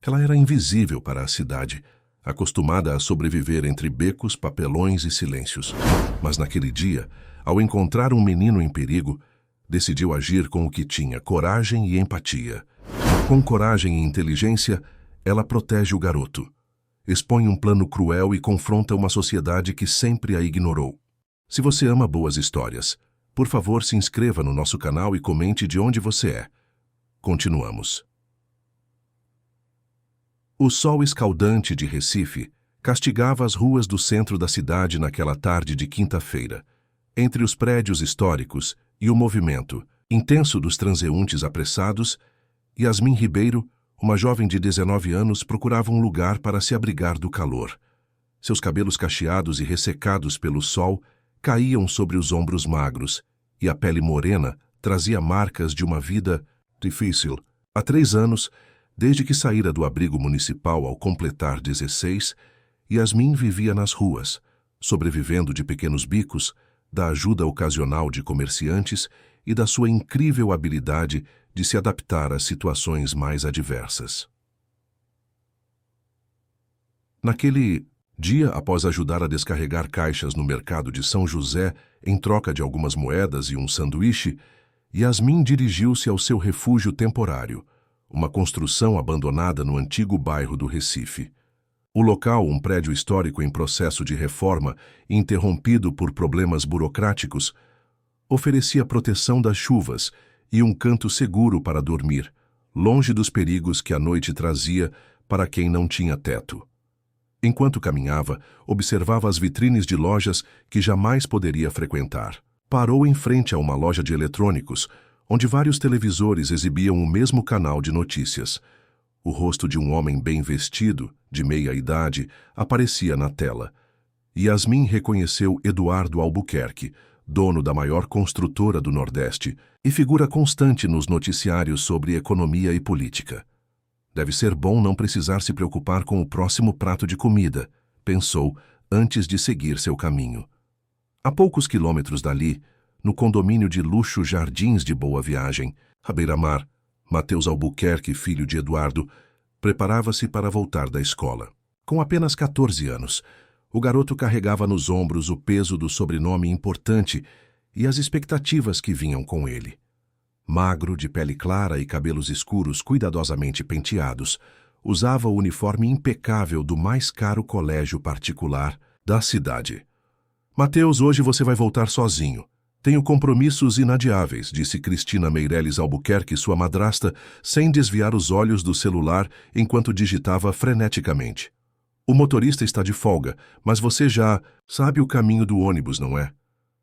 Ela era invisível para a cidade, acostumada a sobreviver entre becos, papelões e silêncios. Mas naquele dia, ao encontrar um menino em perigo, decidiu agir com o que tinha, coragem e empatia. Com coragem e inteligência, ela protege o garoto. Expõe um plano cruel e confronta uma sociedade que sempre a ignorou. Se você ama boas histórias, por favor se inscreva no nosso canal e comente de onde você é. Continuamos. O sol escaldante de Recife castigava as ruas do centro da cidade naquela tarde de quinta-feira. Entre os prédios históricos e o movimento intenso dos transeuntes apressados, Yasmin Ribeiro, uma jovem de 19 anos, procurava um lugar para se abrigar do calor. Seus cabelos cacheados e ressecados pelo sol caíam sobre os ombros magros, e a pele morena trazia marcas de uma vida difícil. Há 3 anos, desde que saíra do abrigo municipal ao completar 16, Yasmin vivia nas ruas, sobrevivendo de pequenos bicos, da ajuda ocasional de comerciantes e da sua incrível habilidade de se adaptar às situações mais adversas. Naquele dia, após ajudar a descarregar caixas no mercado de São José em troca de algumas moedas e um sanduíche, Yasmin dirigiu-se ao seu refúgio temporário, uma construção abandonada no antigo bairro do Recife. O local, um prédio histórico em processo de reforma, interrompido por problemas burocráticos, oferecia proteção das chuvas e um canto seguro para dormir, longe dos perigos que a noite trazia para quem não tinha teto. Enquanto caminhava, observava as vitrines de lojas que jamais poderia frequentar. Parou em frente a uma loja de eletrônicos, onde vários televisores exibiam o mesmo canal de notícias. O rosto de um homem bem vestido, de meia idade, aparecia na tela. Yasmin reconheceu Eduardo Albuquerque, dono da maior construtora do Nordeste e figura constante nos noticiários sobre economia e política. Deve ser bom não precisar se preocupar com o próximo prato de comida, pensou antes de seguir seu caminho. A poucos quilômetros dali, no condomínio de luxo Jardins de Boa Viagem, à beira-mar, Matheus Albuquerque, filho de Eduardo, preparava-se para voltar da escola. Com apenas 14 anos, o garoto carregava nos ombros o peso do sobrenome importante e as expectativas que vinham com ele. Magro, de pele clara e cabelos escuros cuidadosamente penteados, usava o uniforme impecável do mais caro colégio particular da cidade. Matheus, hoje você vai voltar sozinho. Tenho compromissos inadiáveis, disse Cristina Meireles Albuquerque, sua madrasta, sem desviar os olhos do celular enquanto digitava freneticamente. O motorista está de folga, mas você já sabe o caminho do ônibus, não é?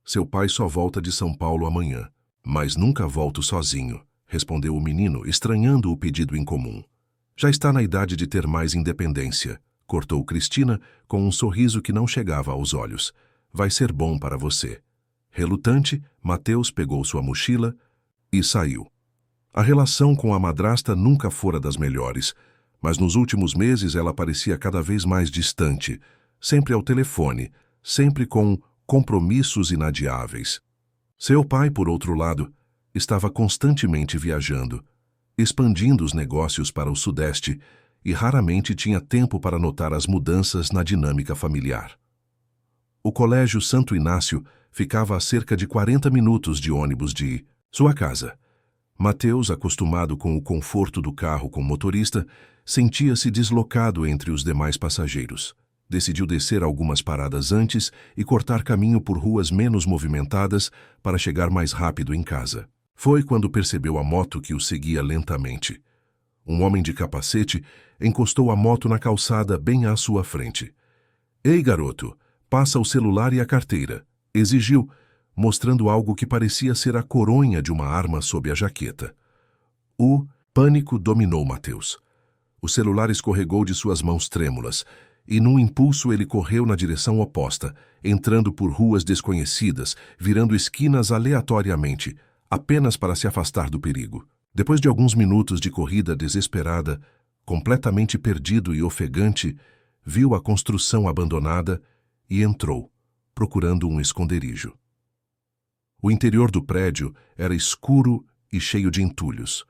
Seu pai só volta de São Paulo amanhã. Mas nunca volto sozinho, respondeu o menino, estranhando o pedido incomum. Já está na idade de ter mais independência, cortou Cristina com um sorriso que não chegava aos olhos. Vai ser bom para você. Relutante, Matheus pegou sua mochila e saiu. A relação com a madrasta nunca fora das melhores, mas nos últimos meses ela parecia cada vez mais distante, sempre ao telefone, sempre com compromissos inadiáveis. Seu pai, por outro lado, estava constantemente viajando, expandindo os negócios para o Sudeste e raramente tinha tempo para notar as mudanças na dinâmica familiar. O Colégio Santo Inácio ficava a cerca de 40 minutos de ônibus de sua casa. Matheus, acostumado com o conforto do carro com motorista, sentia-se deslocado entre os demais passageiros. Decidiu descer algumas paradas antes e cortar caminho por ruas menos movimentadas para chegar mais rápido em casa. Foi quando percebeu a moto que o seguia lentamente. Um homem de capacete encostou a moto na calçada bem à sua frente. "Ei, garoto, passa o celular e a carteira", exigiu, mostrando algo que parecia ser a coronha de uma arma sob a jaqueta. O pânico dominou Matheus. O celular escorregou de suas mãos trêmulas, e num impulso ele correu na direção oposta, entrando por ruas desconhecidas, virando esquinas aleatoriamente, apenas para se afastar do perigo. Depois de alguns minutos de corrida desesperada, completamente perdido e ofegante, viu a construção abandonada e entrou, procurando um esconderijo. O interior do prédio era escuro e cheio de entulhos.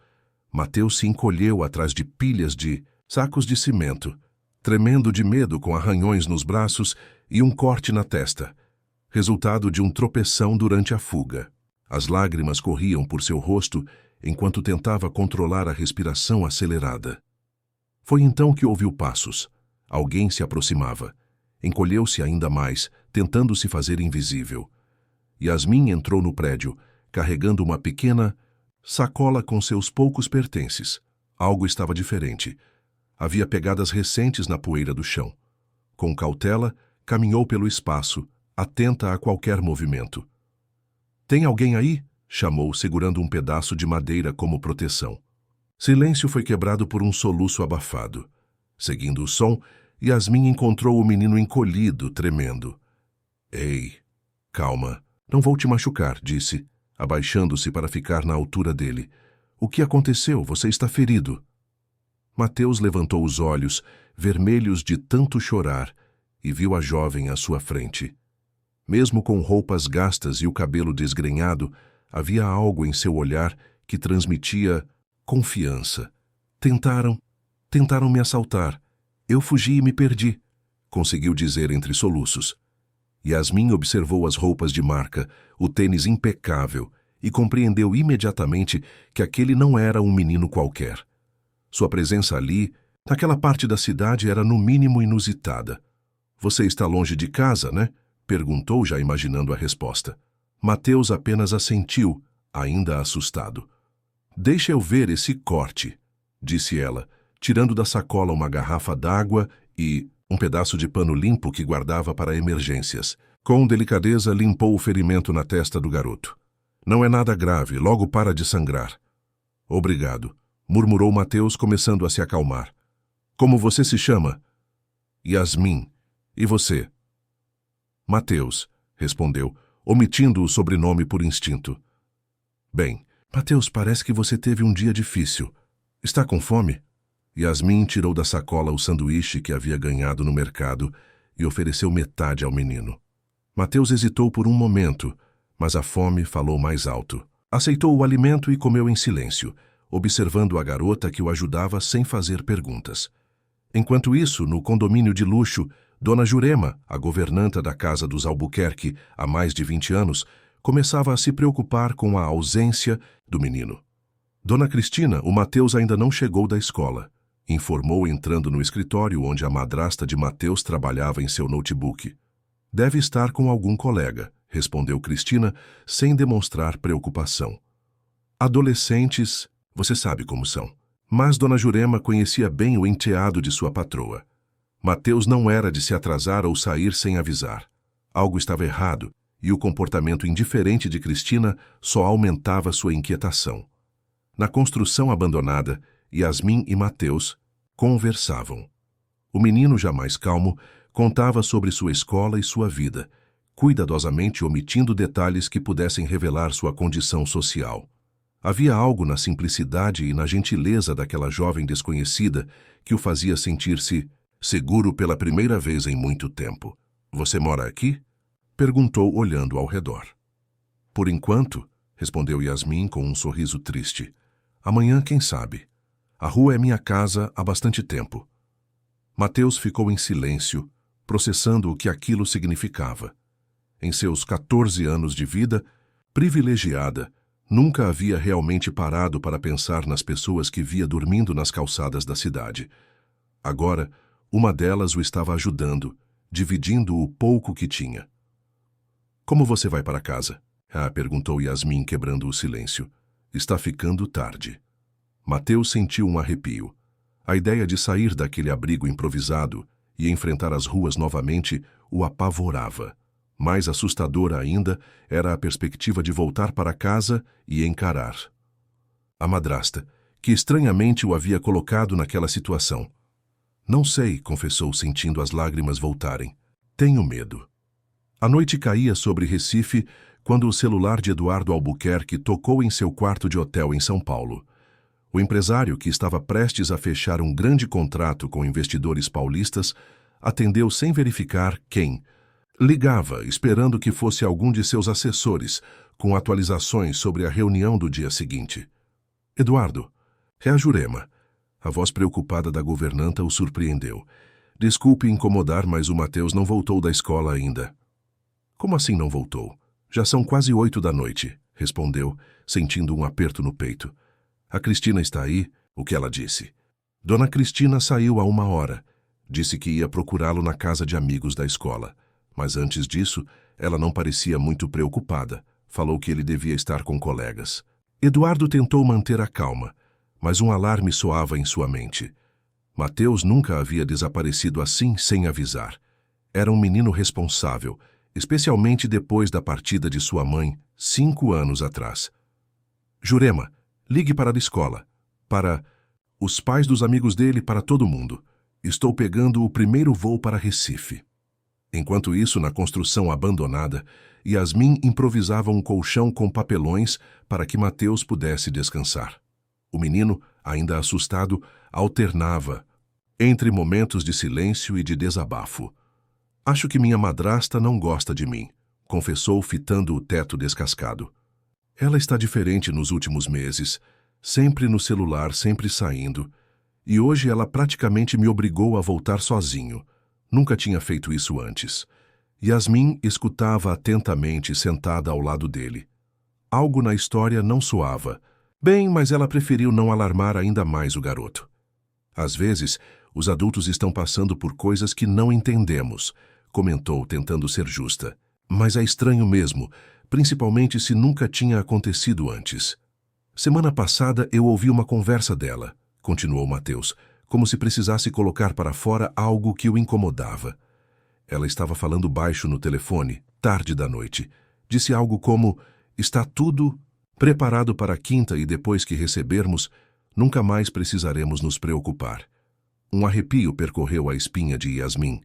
Matheus se encolheu atrás de pilhas de sacos de cimento, tremendo de medo com arranhões nos braços e um corte na testa, resultado de um tropeção durante a fuga. As lágrimas corriam por seu rosto enquanto tentava controlar a respiração acelerada. Foi então que ouviu passos. Alguém se aproximava. Encolheu-se ainda mais, tentando se fazer invisível. Yasmin entrou no prédio, carregando uma pequena sacola com seus poucos pertences. Algo estava diferente. Havia pegadas recentes na poeira do chão. Com cautela, caminhou pelo espaço, atenta a qualquer movimento. "Tem alguém aí?" chamou, segurando um pedaço de madeira como proteção. Silêncio foi quebrado por um soluço abafado. Seguindo o som, Yasmin encontrou o menino encolhido, tremendo. "Ei, calma, não vou te machucar", disse, abaixando-se para ficar na altura dele. "O que aconteceu? Você está ferido." Mateus levantou os olhos, vermelhos de tanto chorar, e viu a jovem à sua frente. Mesmo com roupas gastas e o cabelo desgrenhado, havia algo em seu olhar que transmitia confiança. Tentaram me assaltar. Eu fugi e me perdi", conseguiu dizer entre soluços. Yasmin observou as roupas de marca, o tênis impecável, e compreendeu imediatamente que aquele não era um menino qualquer. Sua presença ali, naquela parte da cidade, era no mínimo inusitada. "Você está longe de casa, né?" perguntou, já imaginando a resposta. Mateus apenas assentiu, ainda assustado. "Deixa eu ver esse corte", disse ela, tirando da sacola uma garrafa d'água e um pedaço de pano limpo que guardava para emergências. Com delicadeza, limpou o ferimento na testa do garoto. "Não é nada grave, logo para de sangrar." "Obrigado", murmurou Mateus, começando a se acalmar. "Como você se chama?" "Yasmin. E você?" "Mateus", respondeu, omitindo o sobrenome por instinto. "Bem, Mateus, parece que você teve um dia difícil. Está com fome?" Yasmin tirou da sacola o sanduíche que havia ganhado no mercado e ofereceu metade ao menino. Mateus hesitou por um momento, mas a fome falou mais alto. Aceitou o alimento e comeu em silêncio, observando a garota que o ajudava sem fazer perguntas. Enquanto isso, no condomínio de luxo, Dona Jurema, a governanta da casa dos Albuquerque há mais de 20 anos, começava a se preocupar com a ausência do menino. "Dona Cristina, o Mateus ainda não chegou da escola", informou entrando no escritório onde a madrasta de Mateus trabalhava em seu notebook. "Deve estar com algum colega", respondeu Cristina, sem demonstrar preocupação. "Adolescentes, você sabe como são." Mas Dona Jurema conhecia bem o enteado de sua patroa. Mateus não era de se atrasar ou sair sem avisar. Algo estava errado, e o comportamento indiferente de Cristina só aumentava sua inquietação. Na construção abandonada, Yasmin e Mateus conversavam. O menino, já mais calmo, contava sobre sua escola e sua vida, cuidadosamente omitindo detalhes que pudessem revelar sua condição social. Havia algo na simplicidade e na gentileza daquela jovem desconhecida que o fazia sentir-se seguro pela primeira vez em muito tempo. "Você mora aqui?" perguntou, olhando ao redor. "Por enquanto", respondeu Yasmin com um sorriso triste. "Amanhã, quem sabe? A rua é minha casa há bastante tempo." Mateus ficou em silêncio, processando o que aquilo significava. Em seus 14 anos de vida, privilegiada, nunca havia realmente parado para pensar nas pessoas que via dormindo nas calçadas da cidade. Agora, uma delas o estava ajudando, dividindo o pouco que tinha. "Como você vai para casa?" perguntou Yasmin, quebrando o silêncio. "Está ficando tarde." Mateus sentiu um arrepio. A ideia de sair daquele abrigo improvisado e enfrentar as ruas novamente o apavorava. Mais assustadora ainda era a perspectiva de voltar para casa e encarar a madrasta, que estranhamente o havia colocado naquela situação. "Não sei", confessou, sentindo as lágrimas voltarem. "Tenho medo." A noite caía sobre Recife quando o celular de Eduardo Albuquerque tocou em seu quarto de hotel em São Paulo. O empresário, que estava prestes a fechar um grande contrato com investidores paulistas, atendeu sem verificar quem. Ligava, esperando que fosse algum de seus assessores, com atualizações sobre a reunião do dia seguinte. "Eduardo, é a Jurema. A voz preocupada da governanta o surpreendeu. Desculpe incomodar, mas o Mateus não voltou da escola ainda. Como assim não voltou? Já são quase 8 da noite, respondeu, sentindo um aperto no peito. A Cristina está aí? O que ela disse? Dona Cristina saiu há 1 hora. Disse que ia procurá-lo na casa de amigos da escola. Mas antes disso, ela não parecia muito preocupada. Falou que ele devia estar com colegas. Eduardo tentou manter a calma, mas um alarme soava em sua mente. Mateus nunca havia desaparecido assim sem avisar. Era um menino responsável, especialmente depois da partida de sua mãe, 5 anos atrás. Jurema, ligue para a escola, para os pais dos amigos dele, para todo mundo. Estou pegando o primeiro voo para Recife. Enquanto isso, na construção abandonada, Yasmin improvisava um colchão com papelões para que Mateus pudesse descansar. O menino, ainda assustado, alternava entre momentos de silêncio e de desabafo. Acho que minha madrasta não gosta de mim, confessou fitando o teto descascado. Ela está diferente nos últimos meses, sempre no celular, sempre saindo, e hoje ela praticamente me obrigou a voltar sozinho. Nunca tinha feito isso antes. Yasmin escutava atentamente sentada ao lado dele. Algo na história não soava. Bem, mas ela preferiu não alarmar ainda mais o garoto. Às vezes, os adultos estão passando por coisas que não entendemos, comentou, tentando ser justa. Mas é estranho mesmo, principalmente se nunca tinha acontecido antes. Semana passada eu ouvi uma conversa dela, continuou Mateus, como se precisasse colocar para fora algo que o incomodava. Ela estava falando baixo no telefone, tarde da noite. Disse algo como, está tudo preparado para a quinta e depois que recebermos, nunca mais precisaremos nos preocupar. Um arrepio percorreu a espinha de Yasmin.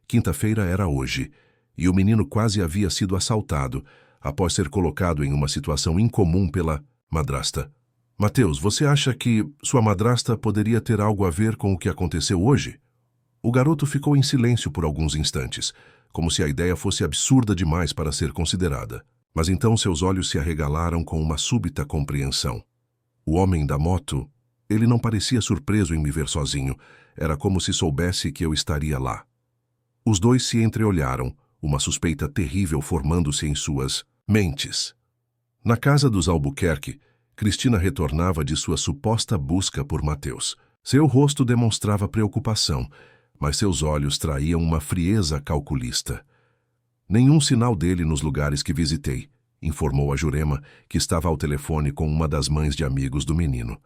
Quinta-feira era hoje, e o menino quase havia sido assaltado, após ser colocado em uma situação incomum pela madrasta. Mateus, você acha que sua madrasta poderia ter algo a ver com o que aconteceu hoje? O garoto ficou em silêncio por alguns instantes, como se a ideia fosse absurda demais para ser considerada. Mas então seus olhos se arregalaram com uma súbita compreensão. O homem da moto, ele não parecia surpreso em me ver sozinho. Era como se soubesse que eu estaria lá. Os dois se entreolharam, uma suspeita terrível formando-se em suas mentes. Na casa dos Albuquerque, Cristina retornava de sua suposta busca por Mateus. Seu rosto demonstrava preocupação, mas seus olhos traíam uma frieza calculista. Nenhum sinal dele nos lugares que visitei, informou a Jurema, que estava ao telefone com uma das mães de amigos do menino.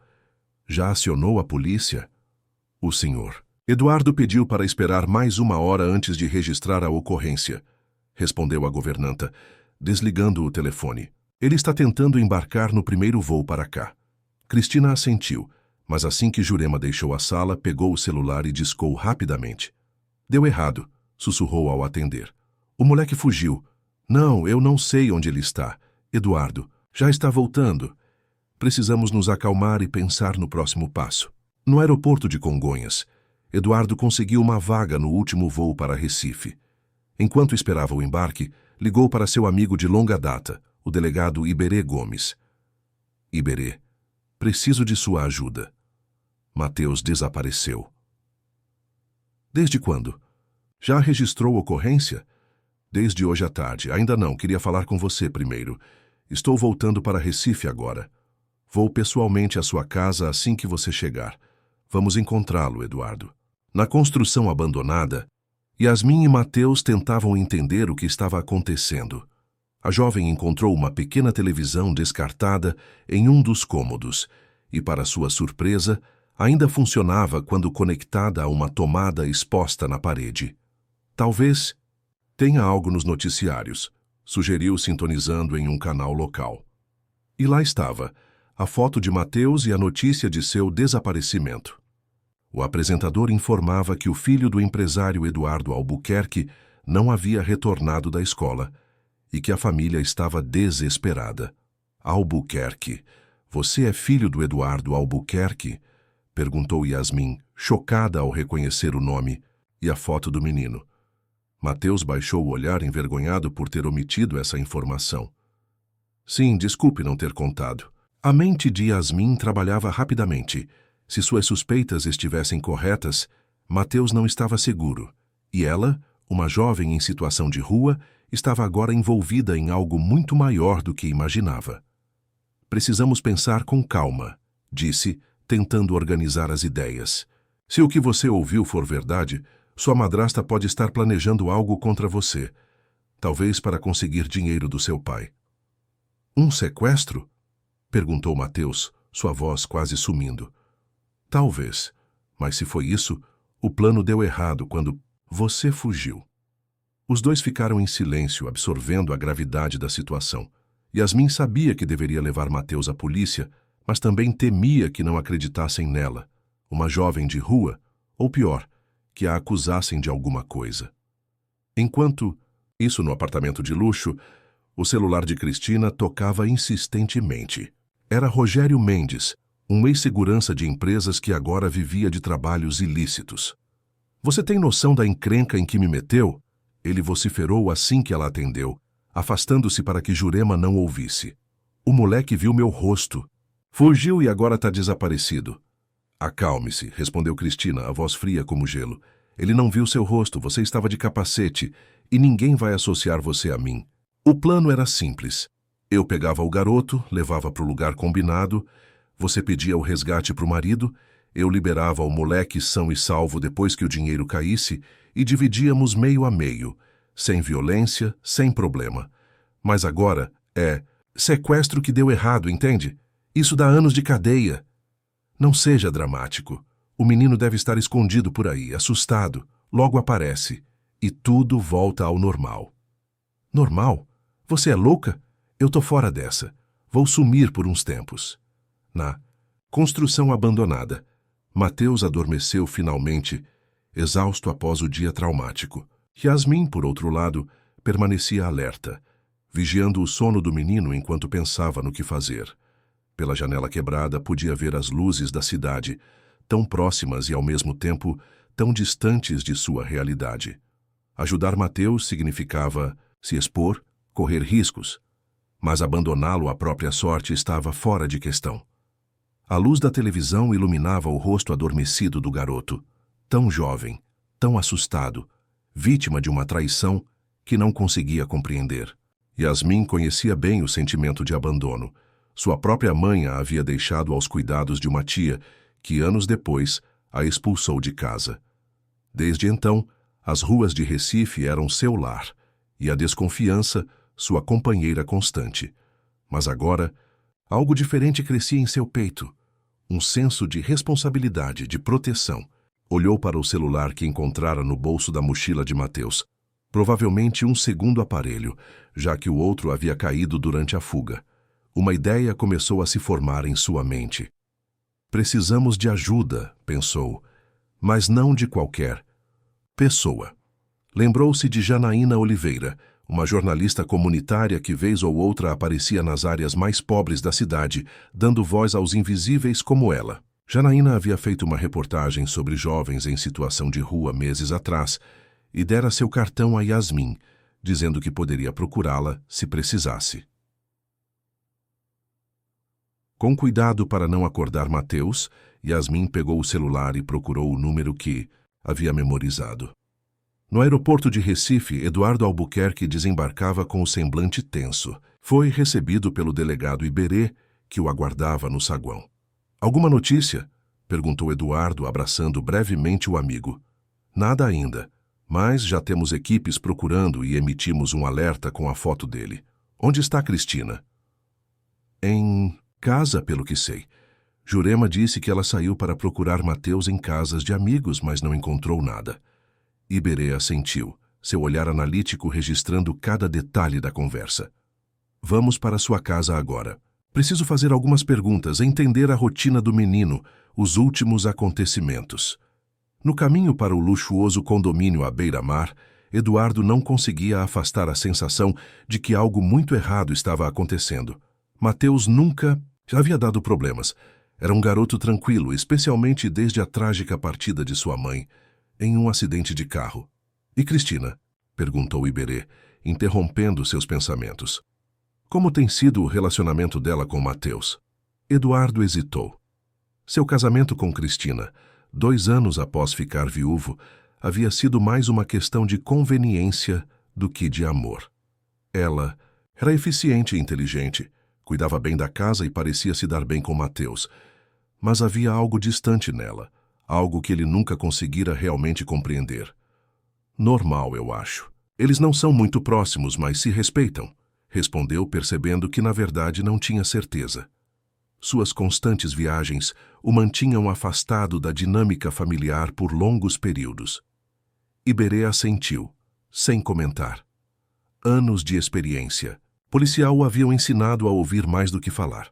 Já acionou a polícia? O senhor. Eduardo pediu para esperar mais 1 hora antes de registrar a ocorrência, respondeu a governanta, desligando o telefone. Ele está tentando embarcar no primeiro voo para cá. Cristina assentiu, mas assim que Jurema deixou a sala, pegou o celular e discou rapidamente. Deu errado, sussurrou ao atender. O moleque fugiu. Não, eu não sei onde ele está. Eduardo, já está voltando. Precisamos nos acalmar e pensar no próximo passo. No aeroporto de Congonhas, Eduardo conseguiu uma vaga no último voo para Recife. Enquanto esperava o embarque, ligou para seu amigo de longa data, o delegado Iberê Gomes. Iberê, preciso de sua ajuda. Mateus desapareceu. Desde quando? Já registrou ocorrência? Desde hoje à tarde. Ainda não, queria falar com você primeiro. Estou voltando para Recife agora. Vou pessoalmente à sua casa assim que você chegar. Vamos encontrá-lo, Eduardo. Na construção abandonada, Yasmin e Mateus tentavam entender o que estava acontecendo. A jovem encontrou uma pequena televisão descartada em um dos cômodos e, para sua surpresa, ainda funcionava quando conectada a uma tomada exposta na parede. Talvez tenha algo nos noticiários, sugeriu sintonizando em um canal local. E lá estava, a foto de Mateus e a notícia de seu desaparecimento. O apresentador informava que o filho do empresário Eduardo Albuquerque não havia retornado da escola e que a família estava desesperada. Albuquerque, você é filho do Eduardo Albuquerque? Perguntou Yasmin, chocada ao reconhecer o nome e a foto do menino. Mateus baixou o olhar envergonhado por ter omitido essa informação. Sim, desculpe não ter contado. A mente de Yasmin trabalhava rapidamente. Se suas suspeitas estivessem corretas, Mateus não estava seguro, e ela, uma jovem em situação de rua, estava agora envolvida em algo muito maior do que imaginava. Precisamos pensar com calma, disse, tentando organizar as ideias. Se o que você ouviu for verdade, sua madrasta pode estar planejando algo contra você, talvez para conseguir dinheiro do seu pai. Um sequestro? Perguntou Mateus, sua voz quase sumindo. Talvez, mas se foi isso, o plano deu errado quando você fugiu. Os dois ficaram em silêncio, absorvendo a gravidade da situação. Yasmin sabia que deveria levar Mateus à polícia, mas também temia que não acreditassem nela, uma jovem de rua, ou pior, que a acusassem de alguma coisa. Enquanto, isso no apartamento de luxo, o celular de Cristina tocava insistentemente. Era Rogério Mendes, um ex-segurança de empresas que agora vivia de trabalhos ilícitos. Você tem noção da encrenca em que me meteu? Ele vociferou assim que ela atendeu, afastando-se para que Jurema não ouvisse. O moleque viu meu rosto. Fugiu e agora está desaparecido. Acalme-se, respondeu Cristina, a voz fria como gelo. Ele não viu seu rosto, você estava de capacete, e ninguém vai associar você a mim. O plano era simples. Eu pegava o garoto, levava para o lugar combinado, você pedia o resgate para o marido, eu liberava o moleque são e salvo depois que o dinheiro caísse e dividíamos meio a meio, sem violência, sem problema. Mas agora é sequestro que deu errado, entende? Isso dá anos de cadeia. Não seja dramático. O menino deve estar escondido por aí, assustado. Logo aparece. E tudo volta ao normal. Normal? Você é louca? Eu tô fora dessa. Vou sumir por uns tempos. Na construção abandonada, Mateus adormeceu finalmente, exausto após o dia traumático. Yasmin, por outro lado, permanecia alerta, vigiando o sono do menino enquanto pensava no que fazer. Pela janela quebrada, podia ver as luzes da cidade, tão próximas e, ao mesmo tempo, tão distantes de sua realidade. Ajudar Mateus significava se expor, correr riscos, mas abandoná-lo à própria sorte estava fora de questão. A luz da televisão iluminava o rosto adormecido do garoto, tão jovem, tão assustado, vítima de uma traição que não conseguia compreender. Yasmin conhecia bem o sentimento de abandono. Sua própria mãe a havia deixado aos cuidados de uma tia, que anos depois a expulsou de casa. Desde então, as ruas de Recife eram seu lar, e a desconfiança, sua companheira constante. Mas agora, algo diferente crescia em seu peito. Um senso de responsabilidade, de proteção. Olhou para o celular que encontrara no bolso da mochila de Mateus. Provavelmente um segundo aparelho, já que o outro havia caído durante a fuga. Uma ideia começou a se formar em sua mente. Precisamos de ajuda, pensou, mas não de qualquer pessoa. Lembrou-se de Janaína Oliveira, uma jornalista comunitária que vez ou outra aparecia nas áreas mais pobres da cidade, dando voz aos invisíveis como ela. Janaína havia feito uma reportagem sobre jovens em situação de rua meses atrás e dera seu cartão a Yasmin, dizendo que poderia procurá-la se precisasse. Com cuidado para não acordar Mateus, Yasmin pegou o celular e procurou o número que havia memorizado. No aeroporto de Recife, Eduardo Albuquerque desembarcava com o semblante tenso. Foi recebido pelo delegado Iberê, que o aguardava no saguão. Alguma notícia? Perguntou Eduardo, abraçando brevemente o amigo. Nada ainda, mas já temos equipes procurando e emitimos um alerta com a foto dele. Onde está Cristina? Em casa, pelo que sei. Jurema disse que ela saiu para procurar Mateus em casas de amigos, mas não encontrou nada. Iberê assentiu, seu olhar analítico registrando cada detalhe da conversa. Vamos para sua casa agora. Preciso fazer algumas perguntas, entender a rotina do menino, os últimos acontecimentos. No caminho para o luxuoso condomínio à beira-mar, Eduardo não conseguia afastar a sensação de que algo muito errado estava acontecendo. Mateus nunca havia dado problemas. Era um garoto tranquilo, especialmente desde a trágica partida de sua mãe, em um acidente de carro. E Cristina? Perguntou Iberê, interrompendo seus pensamentos. Como tem sido o relacionamento dela com Mateus? Eduardo hesitou. Seu casamento com Cristina, 2 anos após ficar viúvo, havia sido mais uma questão de conveniência do que de amor. Ela era eficiente e inteligente, cuidava bem da casa e parecia se dar bem com Mateus, mas havia algo distante nela, algo que ele nunca conseguira realmente compreender. Normal, eu acho. Eles não são muito próximos, mas se respeitam, respondeu, percebendo que na verdade não tinha certeza. Suas constantes viagens o mantinham afastado da dinâmica familiar por longos períodos. Iberê assentiu, sem comentar. Anos de experiência. Policial o haviam ensinado a ouvir mais do que falar.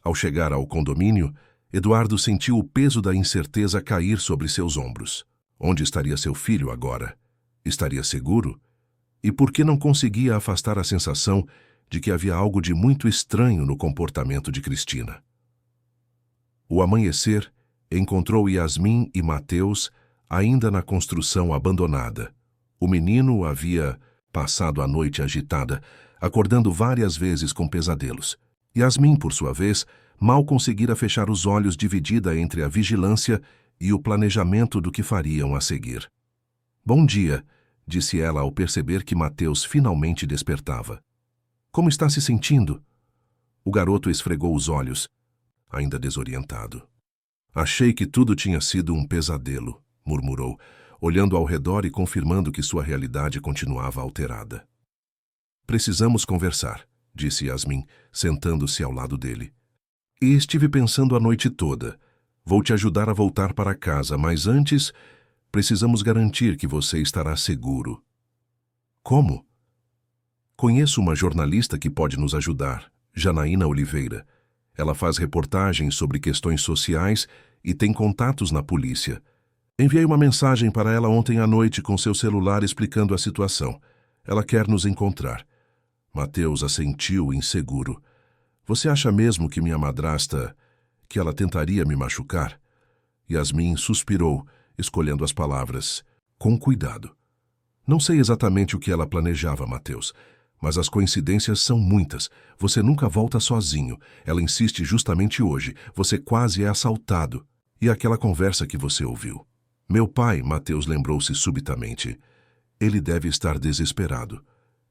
Ao chegar ao condomínio, Eduardo sentiu o peso da incerteza cair sobre seus ombros. Onde estaria seu filho agora? Estaria seguro? E por que não conseguia afastar a sensação de que havia algo de muito estranho no comportamento de Cristina? O amanhecer encontrou Yasmin e Mateus ainda na construção abandonada. O menino havia passado a noite agitada, acordando várias vezes com pesadelos. Yasmin, por sua vez, mal conseguira fechar os olhos, dividida entre a vigilância e o planejamento do que fariam a seguir. "Bom dia", disse ela ao perceber que Mateus finalmente despertava. "Como está se sentindo?" O garoto esfregou os olhos, ainda desorientado. "Achei que tudo tinha sido um pesadelo", murmurou, olhando ao redor e confirmando que sua realidade continuava alterada. "Precisamos conversar", disse Yasmin, sentando-se ao lado dele. "E estive pensando a noite toda. Vou te ajudar a voltar para casa, mas antes precisamos garantir que você estará seguro." "Como?" "Conheço uma jornalista que pode nos ajudar, Janaína Oliveira. Ela faz reportagens sobre questões sociais e tem contatos na polícia. Enviei uma mensagem para ela ontem à noite com seu celular explicando a situação. Ela quer nos encontrar." Mateus assentiu inseguro. "Você acha mesmo que minha madrasta, que ela tentaria me machucar?" Yasmin suspirou, escolhendo as palavras. "Com cuidado." "Não sei exatamente o que ela planejava, Mateus, mas as coincidências são muitas. Você nunca volta sozinho. Ela insiste justamente hoje. Você quase é assaltado. E aquela conversa que você ouviu?" "Meu pai", Mateus lembrou-se subitamente. "Ele deve estar desesperado.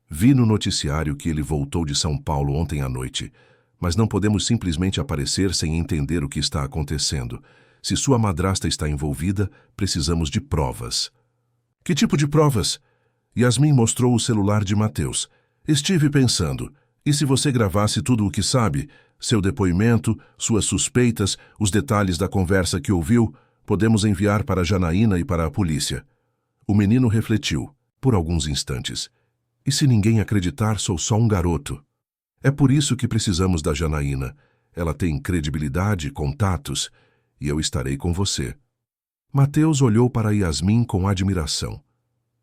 Vi no noticiário que ele voltou de São Paulo ontem à noite, mas não podemos simplesmente aparecer sem entender o que está acontecendo. Se sua madrasta está envolvida, precisamos de provas." "Que tipo de provas?" Yasmin mostrou o celular de Mateus. "Estive pensando, e se você gravasse tudo o que sabe, seu depoimento, suas suspeitas, os detalhes da conversa que ouviu, podemos enviar para Janaína e para a polícia." O menino refletiu, por alguns instantes. "E se ninguém acreditar, sou só um garoto." "É por isso que precisamos da Janaína. Ela tem credibilidade, contatos, e eu estarei com você." Mateus olhou para Yasmin com admiração.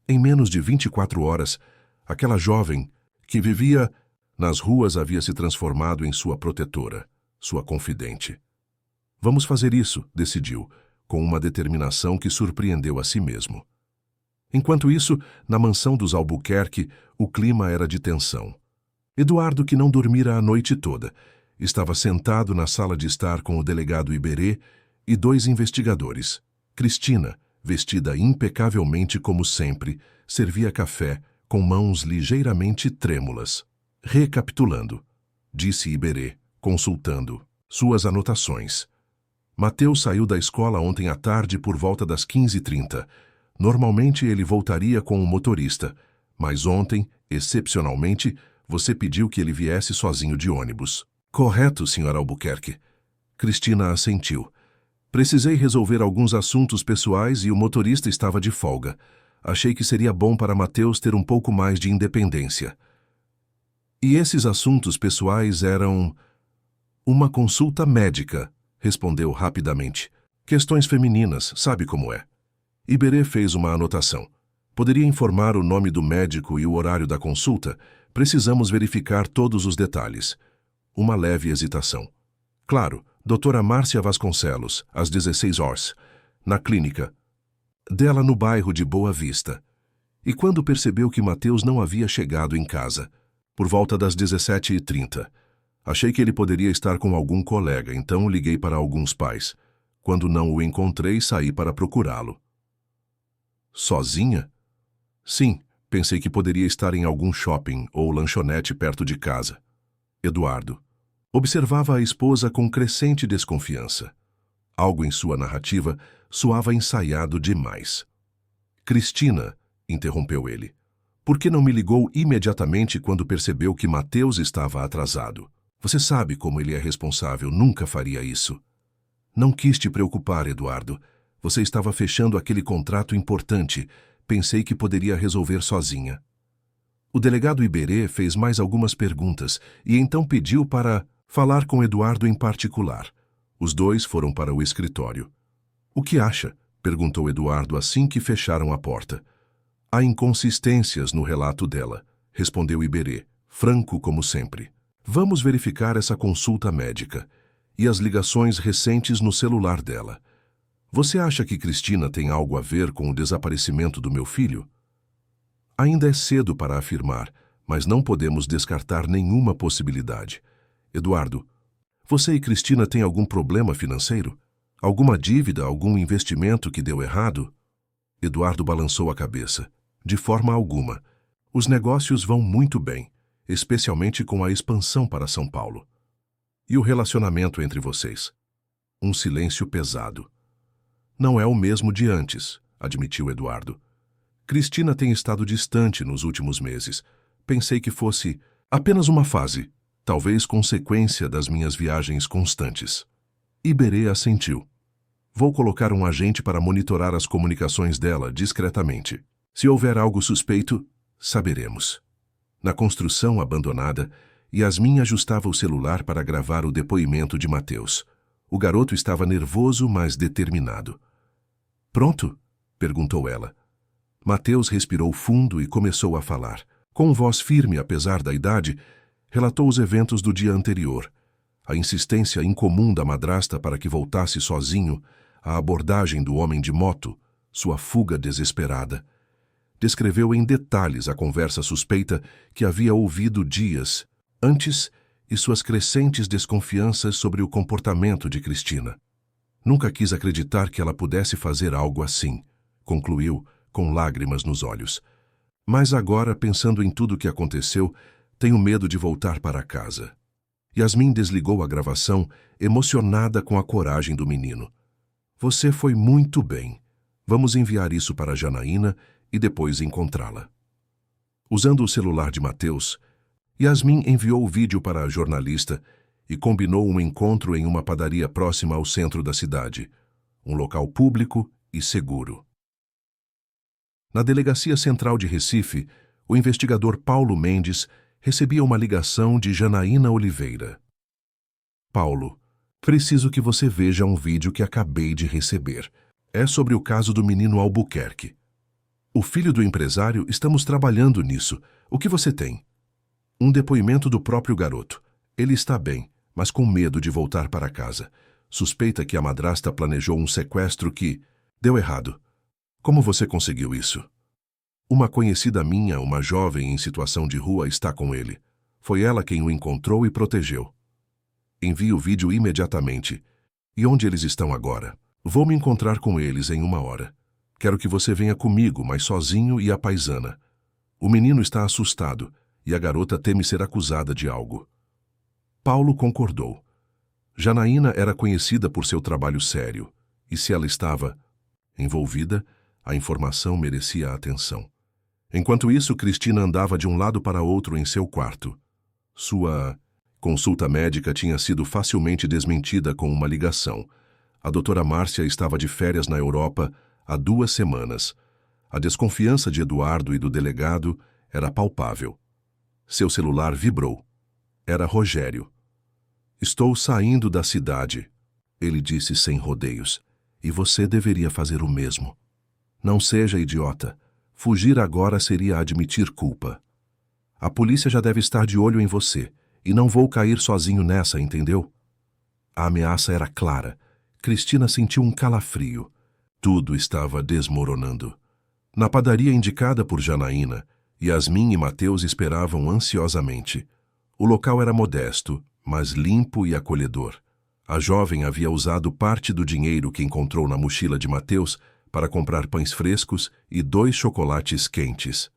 Em menos de 24 horas, aquela jovem, que vivia nas ruas, havia se transformado em sua protetora, sua confidente. "Vamos fazer isso", decidiu, com uma determinação que surpreendeu a si mesmo. Enquanto isso, na mansão dos Albuquerque, o clima era de tensão. Eduardo, que não dormira a noite toda, estava sentado na sala de estar com o delegado Iberê e 2 investigadores. Cristina, vestida impecavelmente como sempre, servia café com mãos ligeiramente trêmulas. "Recapitulando", disse Iberê, consultando suas anotações. "Mateus saiu da escola ontem à tarde por volta das 15h30. Normalmente ele voltaria com o motorista, mas ontem, excepcionalmente, você pediu que ele viesse sozinho de ônibus." "Correto, Sr. Albuquerque." Cristina assentiu. "Precisei resolver alguns assuntos pessoais e o motorista estava de folga. Achei que seria bom para Mateus ter um pouco mais de independência." "E esses assuntos pessoais eram..." "Uma consulta médica", respondeu rapidamente. "Questões femininas, sabe como é." Iberê fez uma anotação. "Poderia informar o nome do médico e o horário da consulta? Precisamos verificar todos os detalhes." Uma leve hesitação. "Claro, doutora Márcia Vasconcelos, às 16 horas, na clínica dela no bairro de Boa Vista." E quando percebeu que Mateus não havia chegado em casa? Por volta das 17h30. Achei que ele poderia estar com algum colega, então liguei para alguns pais. Quando não o encontrei, saí para procurá-lo. Sozinha? Sim, pensei que poderia estar em algum shopping ou lanchonete perto de casa. Eduardo. Observava a esposa com crescente desconfiança. Algo em sua narrativa soava ensaiado demais. Cristina, interrompeu ele, por que não me ligou imediatamente quando percebeu que Mateus estava atrasado? Você sabe como ele é responsável, nunca faria isso. Não quis te preocupar, Eduardo. Você estava fechando aquele contrato importante. Pensei que poderia resolver sozinha. O delegado Iberê fez mais algumas perguntas e então pediu para falar com Eduardo em particular. Os dois foram para o escritório. O que acha? Perguntou Eduardo assim que fecharam a porta. Há inconsistências no relato dela, respondeu Iberê, franco como sempre. Vamos verificar essa consulta médica e as ligações recentes no celular dela. Você acha que Cristina tem algo a ver com o desaparecimento do meu filho? Ainda é cedo para afirmar, mas não podemos descartar nenhuma possibilidade. Eduardo, você e Cristina têm algum problema financeiro? Alguma dívida, algum investimento que deu errado? Eduardo balançou a cabeça. De forma alguma. Os negócios vão muito bem, especialmente com a expansão para São Paulo. E o relacionamento entre vocês? Um silêncio pesado. Não é o mesmo de antes, admitiu Eduardo. Cristina tem estado distante nos últimos meses. Pensei que fosse apenas uma fase, talvez consequência das minhas viagens constantes. Iberê assentiu. Vou colocar um agente para monitorar as comunicações dela discretamente. Se houver algo suspeito, saberemos. Na construção abandonada, Yasmin ajustava o celular para gravar o depoimento de Mateus. O garoto estava nervoso, mas determinado. Pronto? Perguntou ela. Mateus respirou fundo e começou a falar. Com voz firme, apesar da idade, relatou os eventos do dia anterior. A insistência incomum da madrasta para que voltasse sozinho, a abordagem do homem de moto, sua fuga desesperada. Descreveu em detalhes a conversa suspeita que havia ouvido dias antes e suas crescentes desconfianças sobre o comportamento de Cristina. Nunca quis acreditar que ela pudesse fazer algo assim, concluiu, com lágrimas nos olhos. Mas agora, pensando em tudo o que aconteceu, tenho medo de voltar para casa. Yasmin desligou a gravação, emocionada com a coragem do menino. Você foi muito bem. Vamos enviar isso para Janaína e depois encontrá-la. Usando o celular de Mateus, Yasmin enviou o vídeo para a jornalista e combinou um encontro em uma padaria próxima ao centro da cidade, um local público e seguro. Na Delegacia Central de Recife, o investigador Paulo Mendes recebia uma ligação de Janaína Oliveira. Paulo, preciso que você veja um vídeo que acabei de receber. É sobre o caso do menino Albuquerque. O filho do empresário, estamos trabalhando nisso. O que você tem? Um depoimento do próprio garoto. Ele está bem, mas com medo de voltar para casa. Suspeita que a madrasta planejou um sequestro que deu errado. Como você conseguiu isso? Uma conhecida minha, uma jovem em situação de rua, está com ele. Foi ela quem o encontrou e protegeu. Envie o vídeo imediatamente. E onde eles estão agora? Vou me encontrar com eles em 1 hora. Quero que você venha comigo, mas sozinho e à paisana. O menino está assustado e a garota teme ser acusada de algo. Paulo concordou. Janaína era conhecida por seu trabalho sério, e se ela estava envolvida, a informação merecia atenção. Enquanto isso, Cristina andava de um lado para outro em seu quarto. Sua consulta médica tinha sido facilmente desmentida com uma ligação. A doutora Márcia estava de férias na Europa há 2 semanas. A desconfiança de Eduardo e do delegado era palpável. Seu celular vibrou. Era Rogério. Estou saindo da cidade, ele disse sem rodeios, e você deveria fazer o mesmo. Não seja idiota. Fugir agora seria admitir culpa. A polícia já deve estar de olho em você, e não vou cair sozinho nessa, entendeu? A ameaça era clara. Cristina sentiu um calafrio. Tudo estava desmoronando. Na padaria indicada por Janaína, Yasmin e Mateus esperavam ansiosamente. O local era modesto, mas limpo e acolhedor. A jovem havia usado parte do dinheiro que encontrou na mochila de Mateus para comprar pães frescos e 2 chocolates quentes.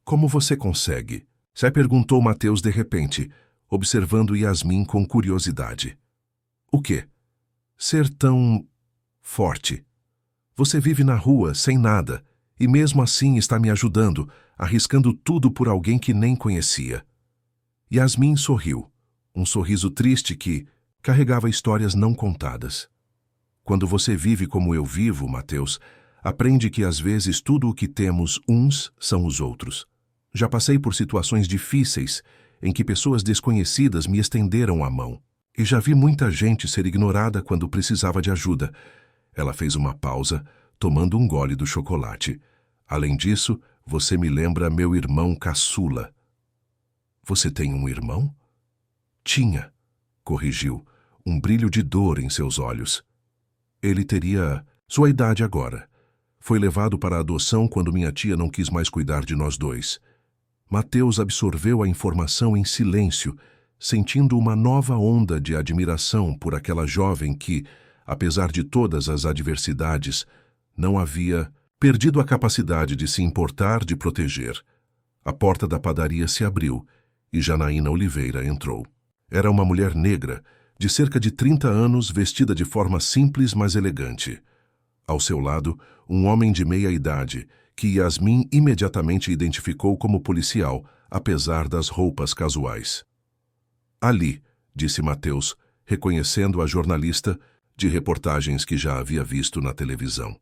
Como você consegue? Se perguntou Mateus de repente, observando Yasmin com curiosidade. O quê? Ser tão forte. Você vive na rua, sem nada, e mesmo assim está me ajudando, arriscando tudo por alguém que nem conhecia. Yasmin sorriu, um sorriso triste que carregava histórias não contadas. Quando você vive como eu vivo, Mateus, aprende que às vezes tudo o que temos uns são os outros. Já passei por situações difíceis em que pessoas desconhecidas me estenderam a mão. E já vi muita gente ser ignorada quando precisava de ajuda. Ela fez uma pausa, tomando um gole do chocolate. Além disso, você me lembra meu irmão caçula. Você tem um irmão? Tinha, corrigiu, um brilho de dor em seus olhos. Ele teria sua idade agora. Foi levado para a adoção quando minha tia não quis mais cuidar de nós dois. Mateus absorveu a informação em silêncio, sentindo uma nova onda de admiração por aquela jovem que, apesar de todas as adversidades, não havia perdido a capacidade de se importar, de proteger. A porta da padaria se abriu e Janaína Oliveira entrou. Era uma mulher negra, de cerca de 30 anos, vestida de forma simples, mas elegante. Ao seu lado, um homem de meia idade, que Yasmin imediatamente identificou como policial, apesar das roupas casuais. Ali, disse Mateus, reconhecendo a jornalista de reportagens que já havia visto na televisão.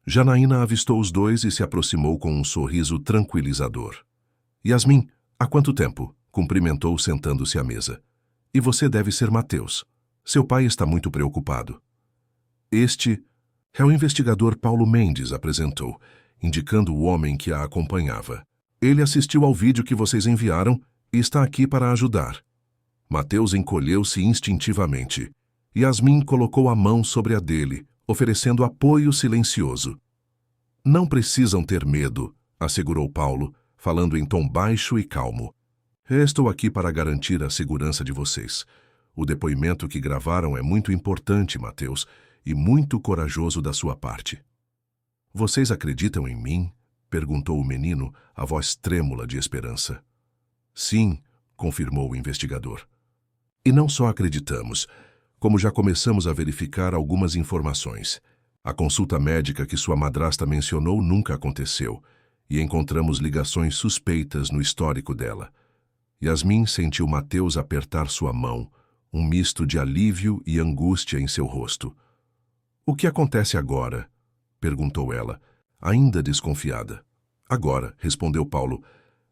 Janaína avistou os dois e se aproximou com um sorriso tranquilizador. Yasmin, há quanto tempo? Cumprimentou sentando-se à mesa. E você deve ser Mateus. Seu pai está muito preocupado. Este é o investigador Paulo Mendes, apresentou, indicando o homem que a acompanhava. Ele assistiu ao vídeo que vocês enviaram e está aqui para ajudar. Mateus encolheu-se instintivamente. Yasmin colocou a mão sobre a dele, oferecendo apoio silencioso. Não precisam ter medo, assegurou Paulo, falando em tom baixo e calmo. Estou aqui para garantir a segurança de vocês. O depoimento que gravaram é muito importante, Mateus, e muito corajoso da sua parte. Vocês acreditam em mim? Perguntou o menino, a voz trêmula de esperança. Sim, confirmou o investigador. E não só acreditamos, como já começamos a verificar algumas informações. A consulta médica que sua madrasta mencionou nunca aconteceu, e encontramos ligações suspeitas no histórico dela. Yasmin sentiu Mateus apertar sua mão, um misto de alívio e angústia em seu rosto. O que acontece agora? Perguntou ela, ainda desconfiada. Agora, respondeu Paulo,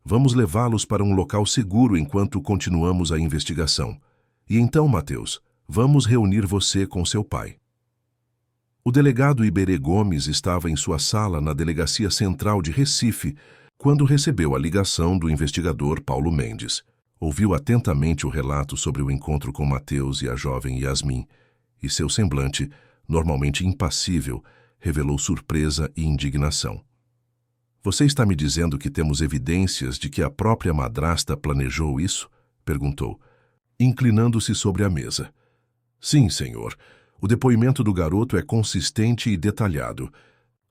vamos levá-los para um local seguro enquanto continuamos a investigação. E então, Mateus, vamos reunir você com seu pai. O delegado Iberê Gomes estava em sua sala na Delegacia Central de Recife quando recebeu a ligação do investigador Paulo Mendes. Ouviu atentamente o relato sobre o encontro com Mateus e a jovem Yasmin, e seu semblante, normalmente impassível, revelou surpresa e indignação. Você está me dizendo que temos evidências de que a própria madrasta planejou isso? Perguntou, inclinando-se sobre a mesa. Sim, senhor. O depoimento do garoto é consistente e detalhado.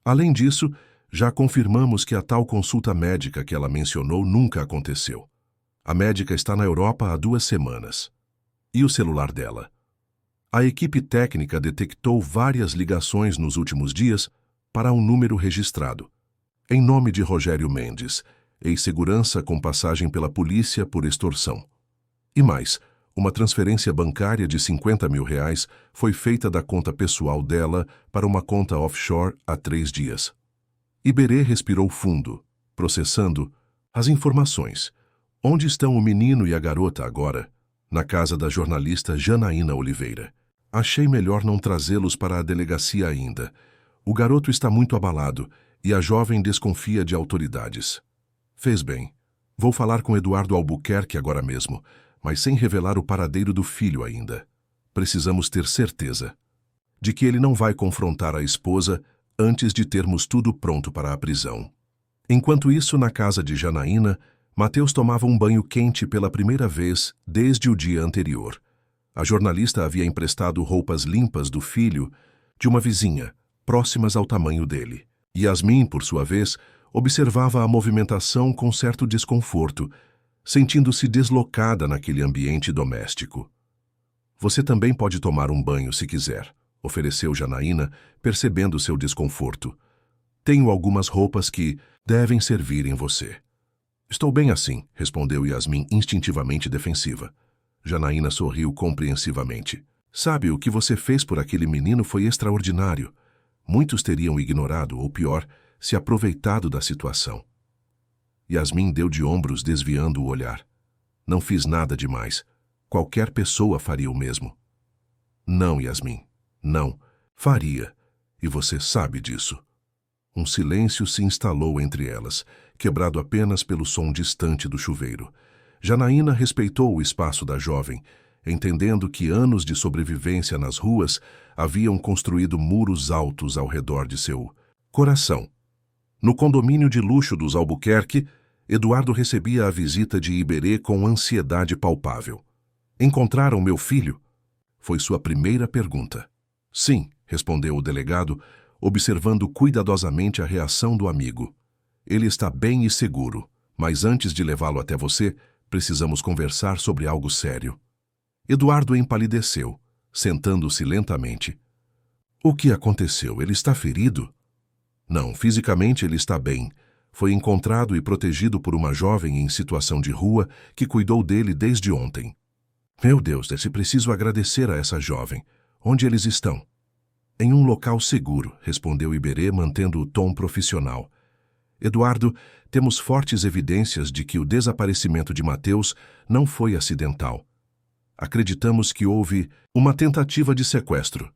Além disso, já confirmamos que a tal consulta médica que ela mencionou nunca aconteceu. A médica está na Europa há 2 semanas. E o celular dela? A equipe técnica detectou várias ligações nos últimos dias para um número registrado, em nome de Rogério Mendes, ex-segurança com passagem pela polícia por extorsão. E mais, uma transferência bancária de R$50 mil foi feita da conta pessoal dela para uma conta offshore há 3 dias. Iberê respirou fundo, processando as informações. Onde estão o menino e a garota agora? Na casa da jornalista Janaína Oliveira. Achei melhor não trazê-los para a delegacia ainda. O garoto está muito abalado e a jovem desconfia de autoridades. Fez bem. Vou falar com Eduardo Albuquerque agora mesmo, mas sem revelar o paradeiro do filho ainda. Precisamos ter certeza de que ele não vai confrontar a esposa antes de termos tudo pronto para a prisão. Enquanto isso, na casa de Janaína, Mateus tomava um banho quente pela primeira vez desde o dia anterior. A jornalista havia emprestado roupas limpas do filho de uma vizinha, próximas ao tamanho dele. Yasmin, por sua vez, observava a movimentação com certo desconforto, sentindo-se deslocada naquele ambiente doméstico. Você também pode tomar um banho se quiser, ofereceu Janaína, percebendo seu desconforto. Tenho algumas roupas que devem servir em você. Estou bem assim, respondeu Yasmin instintivamente defensiva. Janaína sorriu compreensivamente. Sabe, o que você fez por aquele menino foi extraordinário. Muitos teriam ignorado, ou pior, se aproveitado da situação. Yasmin deu de ombros, desviando o olhar. Não fiz nada demais. Qualquer pessoa faria o mesmo. Não, Yasmin. Não. Faria. E você sabe disso. Um silêncio se instalou entre elas, quebrado apenas pelo som distante do chuveiro. Janaína respeitou o espaço da jovem, entendendo que anos de sobrevivência nas ruas haviam construído muros altos ao redor de seu coração. No condomínio de luxo dos Albuquerque, Eduardo recebia a visita de Iberê com ansiedade palpável. Encontraram meu filho? Foi sua primeira pergunta. Sim, respondeu o delegado, observando cuidadosamente a reação do amigo. Ele está bem e seguro, mas antes de levá-lo até você, precisamos conversar sobre algo sério. Eduardo empalideceu, sentando-se lentamente. O que aconteceu? Ele está ferido? Não, fisicamente ele está bem. Foi encontrado e protegido por uma jovem em situação de rua que cuidou dele desde ontem. Meu Deus, é preciso agradecer a essa jovem. Onde eles estão? Em um local seguro, respondeu Iberê, mantendo o tom profissional. Eduardo, temos fortes evidências de que o desaparecimento de Mateus não foi acidental. Acreditamos que houve uma tentativa de sequestro.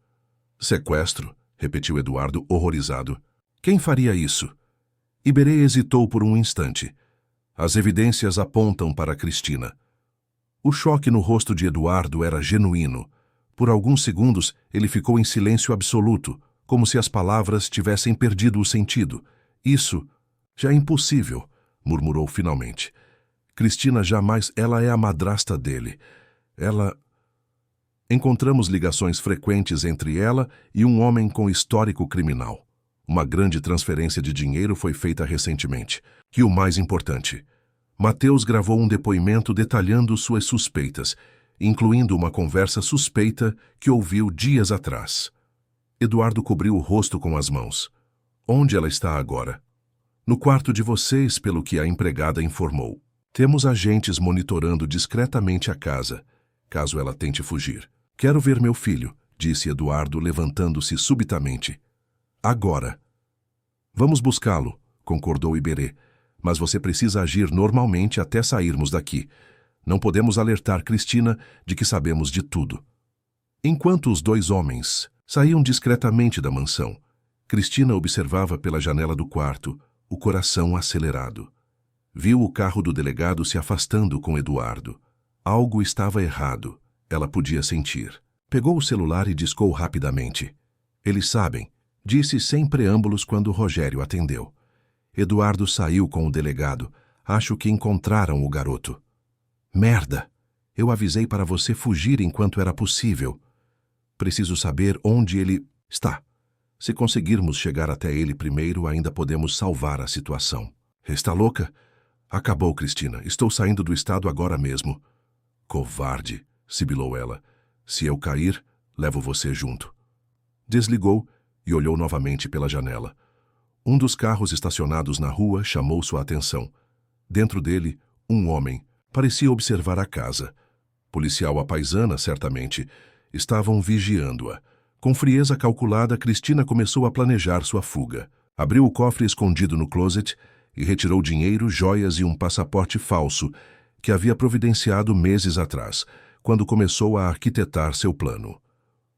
Sequestro? Repetiu Eduardo, horrorizado. Quem faria isso? Iberê hesitou por um instante. As evidências apontam para Cristina. O choque no rosto de Eduardo era genuíno. Por alguns segundos, ele ficou em silêncio absoluto, como se as palavras tivessem perdido o sentido. Isso já é impossível, murmurou finalmente. Cristina jamais... Ela é a madrasta dele. Ela... Encontramos ligações frequentes entre ela e um homem com histórico criminal. Uma grande transferência de dinheiro foi feita recentemente. E o mais importante, Mateus gravou um depoimento detalhando suas suspeitas, incluindo uma conversa suspeita que ouviu dias atrás. Eduardo cobriu o rosto com as mãos. Onde ela está agora? No quarto de vocês, pelo que a empregada informou. Temos agentes monitorando discretamente a casa, caso ela tente fugir. Quero ver meu filho, disse Eduardo, levantando-se subitamente. Agora. Vamos buscá-lo, concordou Iberê, mas você precisa agir normalmente até sairmos daqui. Não podemos alertar Cristina de que sabemos de tudo. Enquanto os dois homens saíam discretamente da mansão, Cristina observava pela janela do quarto, o coração acelerado. Viu o carro do delegado se afastando com Eduardo. Algo estava errado, ela podia sentir. Pegou o celular e discou rapidamente. Eles sabem, disse sem preâmbulos quando Rogério atendeu. Eduardo saiu com o delegado. Acho que encontraram o garoto. Merda! Eu avisei para você fugir enquanto era possível. Preciso saber onde ele está. Se conseguirmos chegar até ele primeiro, ainda podemos salvar a situação. Está louca? Acabou, Cristina. Estou saindo do estado agora mesmo. Covarde, sibilou ela. Se eu cair, levo você junto. Desligou e olhou novamente pela janela. Um dos carros estacionados na rua chamou sua atenção. Dentro dele, um homem. Parecia observar a casa. Policial à paisana, certamente. Estavam vigiando-a. Com frieza calculada, Cristina começou a planejar sua fuga. Abriu o cofre escondido no closet e retirou dinheiro, joias e um passaporte falso que havia providenciado meses atrás, quando começou a arquitetar seu plano.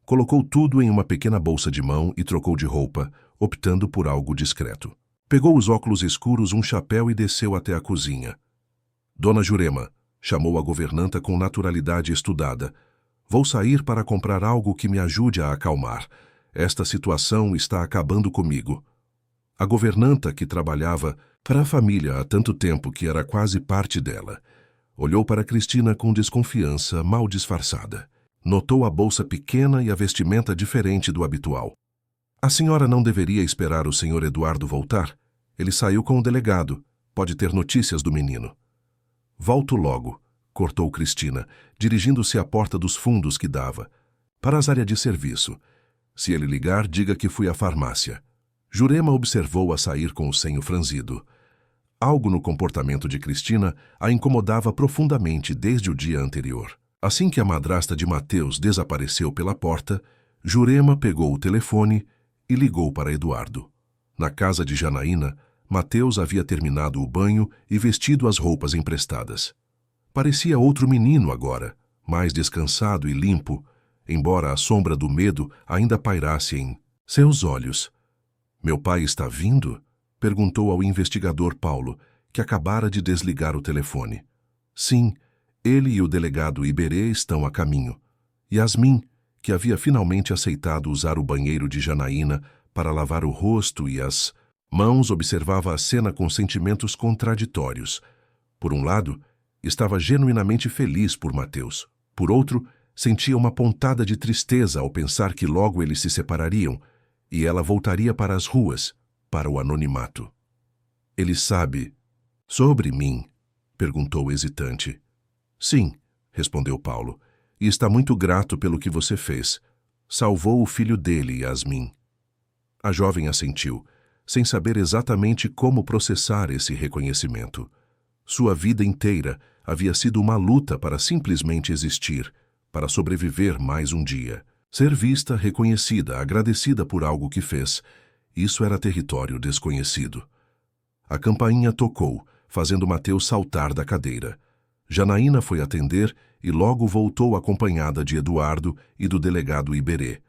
Colocou tudo em uma pequena bolsa de mão e trocou de roupa, optando por algo discreto. Pegou os óculos escuros, um chapéu e desceu até a cozinha. Dona Jurema, chamou a governanta com naturalidade estudada. Vou sair para comprar algo que me ajude a acalmar. Esta situação está acabando comigo. A governanta, que trabalhava para a família há tanto tempo que era quase parte dela, olhou para Cristina com desconfiança mal disfarçada. Notou a bolsa pequena e a vestimenta diferente do habitual. A senhora não deveria esperar o Sr. Eduardo voltar? Ele saiu com o delegado. Pode ter notícias do menino. Volto logo, cortou Cristina, dirigindo-se à porta dos fundos que dava. Para as áreas de serviço. Se ele ligar, diga que fui à farmácia. Jurema observou-a sair com o senho franzido. Algo no comportamento de Cristina a incomodava profundamente desde o dia anterior. Assim que a madrasta de Mateus desapareceu pela porta, Jurema pegou o telefone e ligou para Eduardo. Na casa de Janaína, Mateus havia terminado o banho e vestido as roupas emprestadas. Parecia outro menino agora, mais descansado e limpo, embora a sombra do medo ainda pairasse em seus olhos. "Meu pai está vindo?" perguntou ao investigador Paulo, que acabara de desligar o telefone. "Sim, ele e o delegado Iberê estão a caminho. Yasmin, que havia finalmente aceitado usar o banheiro de Janaína para lavar o rosto e as mãos, observava a cena com sentimentos contraditórios. Por um lado, estava genuinamente feliz por Mateus. Por outro, sentia uma pontada de tristeza ao pensar que logo eles se separariam e ela voltaria para as ruas, para o anonimato. "Ele sabe sobre mim?" perguntou hesitante. "Sim", respondeu Paulo, "e está muito grato pelo que você fez. Salvou o filho dele, Yasmin." A jovem assentiu, sem saber exatamente como processar esse reconhecimento. Sua vida inteira havia sido uma luta para simplesmente existir, para sobreviver mais um dia. Ser vista, reconhecida, agradecida por algo que fez, isso era território desconhecido. A campainha tocou, fazendo Mateus saltar da cadeira. Janaína foi atender e logo voltou acompanhada de Eduardo e do delegado Iberê.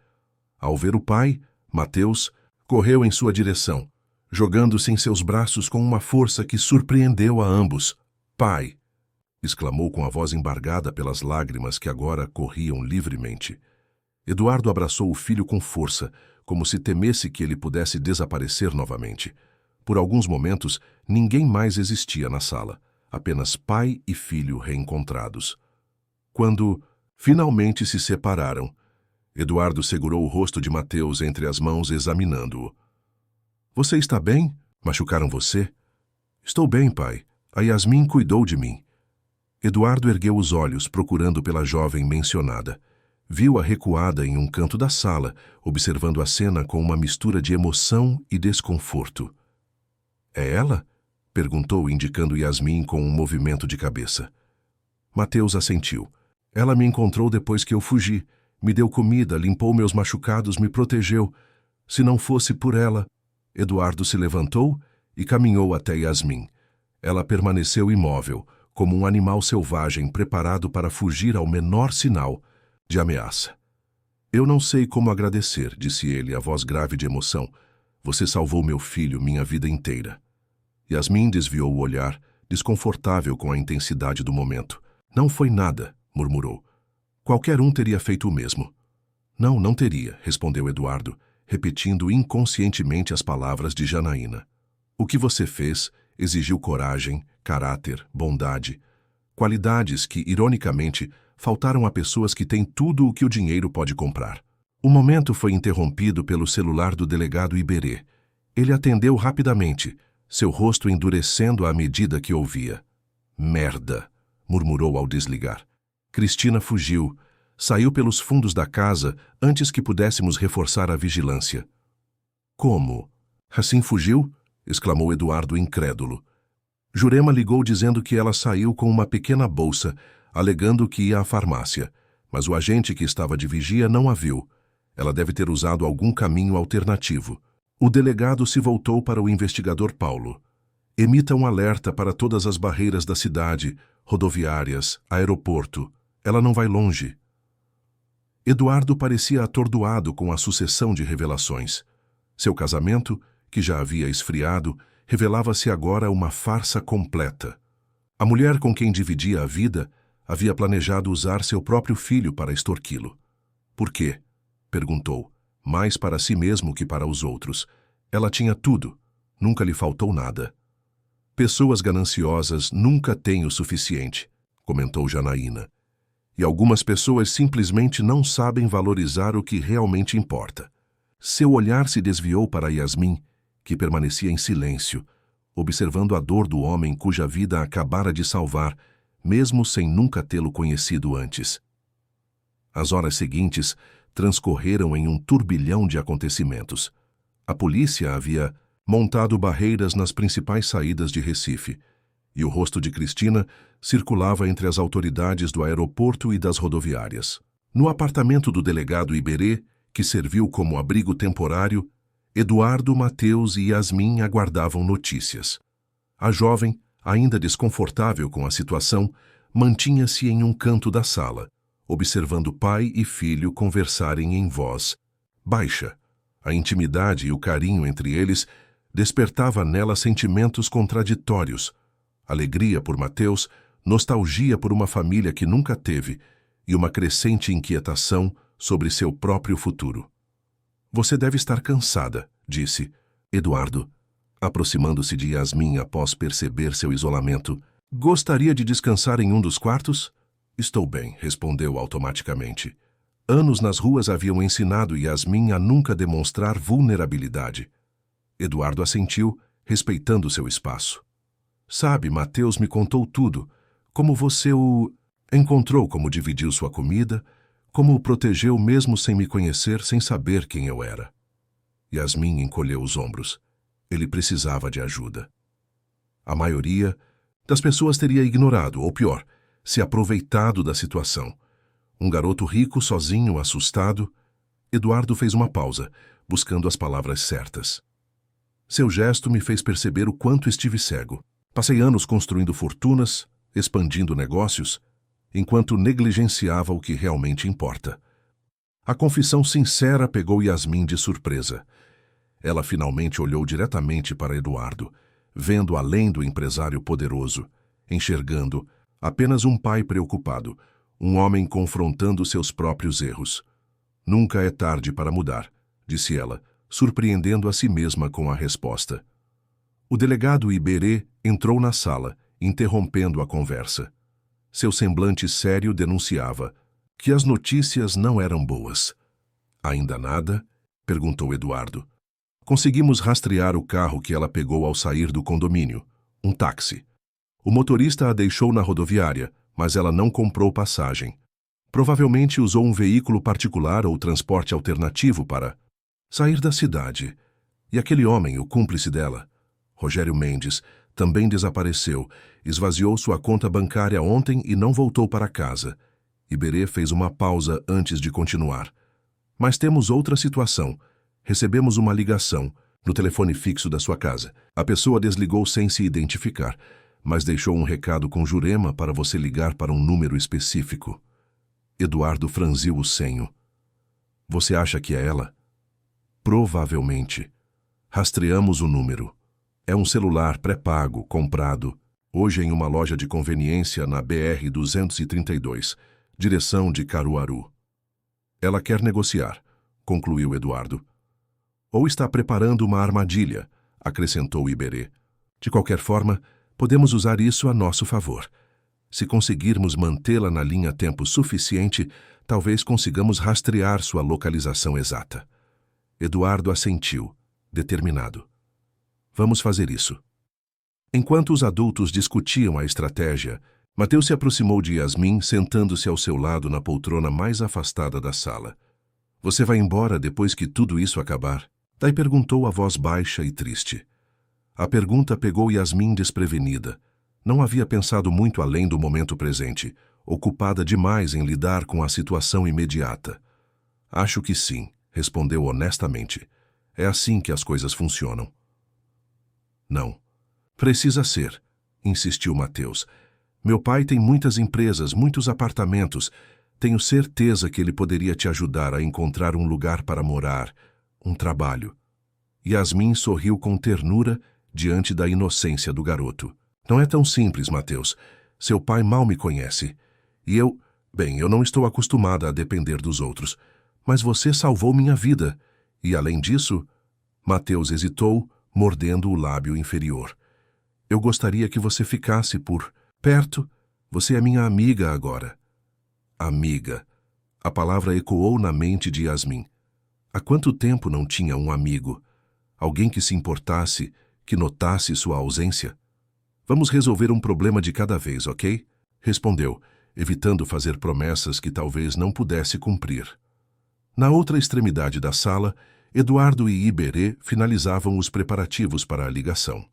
Ao ver o pai, Mateus correu em sua direção, jogando-se em seus braços com uma força que surpreendeu a ambos. "Pai!" exclamou com a voz embargada pelas lágrimas que agora corriam livremente. Eduardo abraçou o filho com força, como se temesse que ele pudesse desaparecer novamente. Por alguns momentos, ninguém mais existia na sala, apenas pai e filho reencontrados. Quando finalmente se separaram, Eduardo segurou o rosto de Mateus entre as mãos, examinando-o. "Você está bem? Machucaram você?" "Estou bem, pai. A Yasmin cuidou de mim." Eduardo ergueu os olhos, procurando pela jovem mencionada. Viu-a recuada em um canto da sala, observando a cena com uma mistura de emoção e desconforto. "É ela?" perguntou, indicando Yasmin com um movimento de cabeça. Mateus assentiu. "Ela me encontrou depois que eu fugi. Me deu comida, limpou meus machucados, me protegeu. Se não fosse por ela..." Eduardo se levantou e caminhou até Yasmin. Ela permaneceu imóvel, como um animal selvagem preparado para fugir ao menor sinal de ameaça. "Eu não sei como agradecer", disse ele, a voz grave de emoção. "Você salvou meu filho minha vida inteira." Yasmin desviou o olhar, desconfortável com a intensidade do momento. "Não foi nada", murmurou. "Qualquer um teria feito o mesmo." "Não, não teria", respondeu Eduardo, repetindo inconscientemente as palavras de Janaína. "O que você fez exigiu coragem, caráter, bondade, qualidades que, ironicamente, faltaram a pessoas que têm tudo o que o dinheiro pode comprar." O momento foi interrompido pelo celular do delegado Iberê. Ele atendeu rapidamente, seu rosto endurecendo à medida que ouvia. "Merda", murmurou ao desligar. Cristina fugiu. Saiu pelos fundos da casa antes que pudéssemos reforçar a vigilância. "Como? Assim fugiu?" exclamou Eduardo incrédulo. Jurema ligou dizendo que ela saiu com uma pequena bolsa, alegando que ia à farmácia, mas o agente que estava de vigia não a viu. Ela deve ter usado algum caminho alternativo. O delegado se voltou para o investigador Paulo. "Emita um alerta para todas as barreiras da cidade, rodoviárias, aeroporto. Ela não vai longe." Eduardo parecia atordoado com a sucessão de revelações. Seu casamento, que já havia esfriado, revelava-se agora uma farsa completa. A mulher com quem dividia a vida havia planejado usar seu próprio filho para extorquí-lo. "Por quê?" perguntou, mais para si mesmo que para os outros. Ela tinha tudo, nunca lhe faltou nada. "Pessoas gananciosas nunca têm o suficiente", comentou Janaína. E algumas pessoas simplesmente não sabem valorizar o que realmente importa. Seu olhar se desviou para Yasmin, que permanecia em silêncio, observando a dor do homem cuja vida acabara de salvar, mesmo sem nunca tê-lo conhecido antes. As horas seguintes transcorreram em um turbilhão de acontecimentos. A polícia havia montado barreiras nas principais saídas de Recife, e o rosto de Cristina circulava entre as autoridades do aeroporto e das rodoviárias. No apartamento do delegado Iberê, que serviu como abrigo temporário, Eduardo, Mateus e Yasmin aguardavam notícias. A jovem, ainda desconfortável com a situação, mantinha-se em um canto da sala, observando pai e filho conversarem em voz baixa. A intimidade e o carinho entre eles despertava nela sentimentos contraditórios: alegria por Mateus, nostalgia por uma família que nunca teve e uma crescente inquietação sobre seu próprio futuro. Você deve estar cansada, disse Eduardo, aproximando-se de Yasmin após perceber seu isolamento. Gostaria de descansar em um dos quartos? Estou bem, respondeu automaticamente. Anos nas ruas haviam ensinado Yasmin a nunca demonstrar vulnerabilidade. Eduardo assentiu, respeitando seu espaço. Sabe, Mateus me contou tudo. Como você o encontrou, como dividiu sua comida, como o protegeu mesmo sem me conhecer, sem saber quem eu era. Yasmin encolheu os ombros. Ele precisava de ajuda. A maioria das pessoas teria ignorado, ou pior, se aproveitado da situação. Um garoto rico, sozinho, assustado. Eduardo fez uma pausa, buscando as palavras certas. Seu gesto me fez perceber o quanto estive cego. Passei anos construindo fortunas, expandindo negócios, enquanto negligenciava o que realmente importa. A confissão sincera pegou Yasmin de surpresa. Ela finalmente olhou diretamente para Eduardo, vendo além do empresário poderoso, enxergando apenas um pai preocupado, um homem confrontando seus próprios erros. Nunca é tarde para mudar, disse ela, surpreendendo a si mesma com a resposta. O delegado Iberê entrou na sala, interrompendo a conversa. Seu semblante sério denunciava que as notícias não eram boas. Ainda nada? Perguntou Eduardo. Conseguimos rastrear o carro que ela pegou ao sair do condomínio, um táxi. O motorista a deixou na rodoviária, mas ela não comprou passagem. Provavelmente usou um veículo particular ou transporte alternativo para sair da cidade. E aquele homem, o cúmplice dela, Rogério Mendes, também desapareceu, esvaziou sua conta bancária ontem e não voltou para casa. Iberê fez uma pausa antes de continuar. Mas temos outra situação. Recebemos uma ligação no telefone fixo da sua casa. A pessoa desligou sem se identificar, mas deixou um recado com Jurema para você ligar para um número específico. Eduardo franziu o senho. Você acha que é ela? Provavelmente. Rastreamos o número. É um celular pré-pago, comprado, hoje em uma loja de conveniência na BR-232, direção de Caruaru. Ela quer negociar, concluiu Eduardo. Ou está preparando uma armadilha, acrescentou Iberê. De qualquer forma, podemos usar isso a nosso favor. Se conseguirmos mantê-la na linha tempo suficiente, talvez consigamos rastrear sua localização exata. Eduardo assentiu, determinado. Vamos fazer isso. Enquanto os adultos discutiam a estratégia, Mateus se aproximou de Yasmin, sentando-se ao seu lado na poltrona mais afastada da sala. Você vai embora depois que tudo isso acabar? Daí perguntou a voz baixa e triste. A pergunta pegou Yasmin desprevenida. Não havia pensado muito além do momento presente, ocupada demais em lidar com a situação imediata. Acho que sim, respondeu honestamente. É assim que as coisas funcionam. Não. Precisa ser, insistiu Mateus. Meu pai tem muitas empresas, muitos apartamentos. Tenho certeza que ele poderia te ajudar a encontrar um lugar para morar, um trabalho. Yasmin sorriu com ternura diante da inocência do garoto. Não é tão simples, Mateus. Seu pai mal me conhece. E eu não estou acostumada a depender dos outros. Mas você salvou minha vida. E além disso, Mateus hesitou, mordendo o lábio inferior. Eu gostaria que você ficasse por perto. Você é minha amiga agora. Amiga. A palavra ecoou na mente de Yasmin. Há quanto tempo não tinha um amigo? Alguém que se importasse, que notasse sua ausência? Vamos resolver um problema de cada vez, ok? Respondeu, evitando fazer promessas que talvez não pudesse cumprir. Na outra extremidade da sala, Eduardo e Iberê finalizavam os preparativos para a ligação.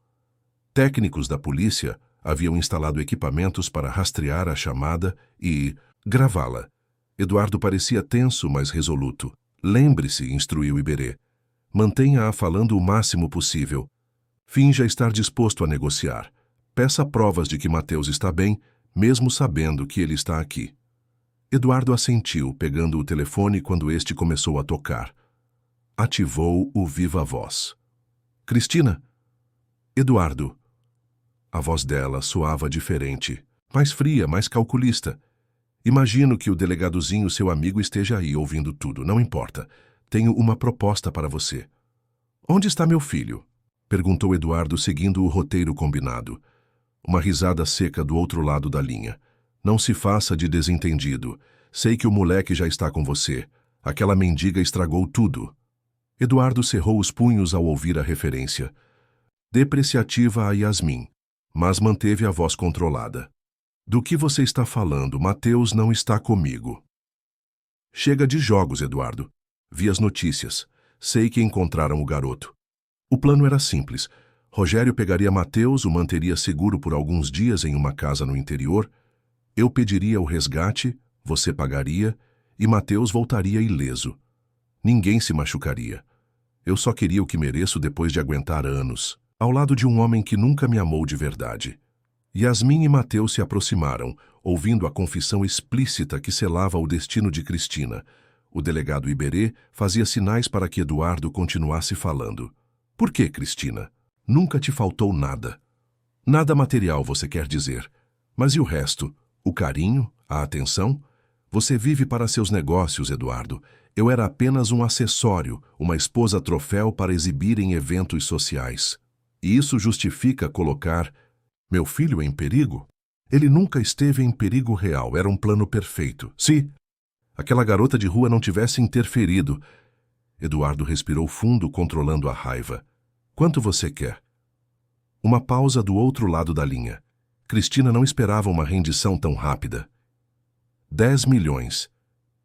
Técnicos da polícia haviam instalado equipamentos para rastrear a chamada e gravá-la. Eduardo parecia tenso, mas resoluto. Lembre-se, instruiu Iberê. Mantenha-a falando o máximo possível. Finja estar disposto a negociar. Peça provas de que Mateus está bem, mesmo sabendo que ele está aqui. Eduardo assentiu, pegando o telefone quando este começou a tocar. Ativou o viva-voz. Cristina? Eduardo. A voz dela soava diferente, mais fria, mais calculista. Imagino que o delegadozinho, seu amigo, esteja aí ouvindo tudo, não importa. Tenho uma proposta para você. Onde está meu filho? Perguntou Eduardo, seguindo o roteiro combinado. Uma risada seca do outro lado da linha. Não se faça de desentendido. Sei que o moleque já está com você. Aquela mendiga estragou tudo. Eduardo cerrou os punhos ao ouvir a referência. Depreciativa a Yasmin, mas manteve a voz controlada. Do que você está falando? Mateus não está comigo. Chega de jogos, Eduardo. Vi as notícias. Sei que encontraram o garoto. O plano era simples. Rogério pegaria Mateus, o manteria seguro por alguns dias em uma casa no interior. Eu pediria o resgate, você pagaria, e Mateus voltaria ileso. Ninguém se machucaria. Eu só queria o que mereço depois de aguentar anos, ao lado de um homem que nunca me amou de verdade. Yasmin e Mateus se aproximaram, ouvindo a confissão explícita que selava o destino de Cristina. O delegado Iberê fazia sinais para que Eduardo continuasse falando. Por que, Cristina? Nunca te faltou nada. Nada material, você quer dizer. Mas e o resto? O carinho? A atenção? Você vive para seus negócios, Eduardo. Eu era apenas um acessório, uma esposa troféu para exibir em eventos sociais. E isso justifica colocar meu filho em perigo? Ele nunca esteve em perigo real, era um plano perfeito. Se aquela garota de rua não tivesse interferido... Eduardo respirou fundo, controlando a raiva. Quanto você quer? Uma pausa do outro lado da linha. Cristina não esperava uma rendição tão rápida. 10 milhões,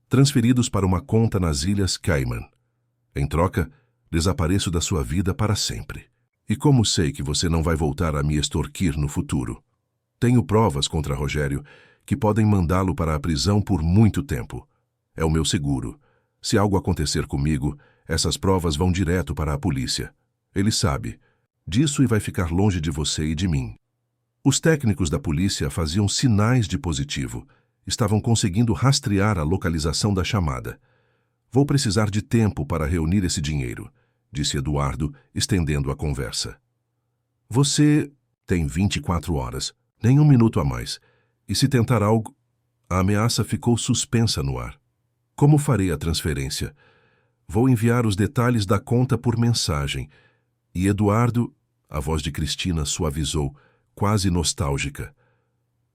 transferidos para uma conta nas Ilhas Cayman. Em troca, desapareço da sua vida para sempre. E como sei que você não vai voltar a me extorquir no futuro? Tenho provas contra Rogério que podem mandá-lo para a prisão por muito tempo. É o meu seguro. Se algo acontecer comigo, essas provas vão direto para a polícia. Ele sabe disso e vai ficar longe de você e de mim. Os técnicos da polícia faziam sinais de positivo. Estavam conseguindo rastrear a localização da chamada. Vou precisar de tempo para reunir esse dinheiro, disse Eduardo, estendendo a conversa. Você tem 24 horas, nem um minuto a mais. E se tentar algo... A ameaça ficou suspensa no ar. Como farei a transferência? Vou enviar os detalhes da conta por mensagem. E Eduardo, a voz de Cristina suavizou, quase nostálgica.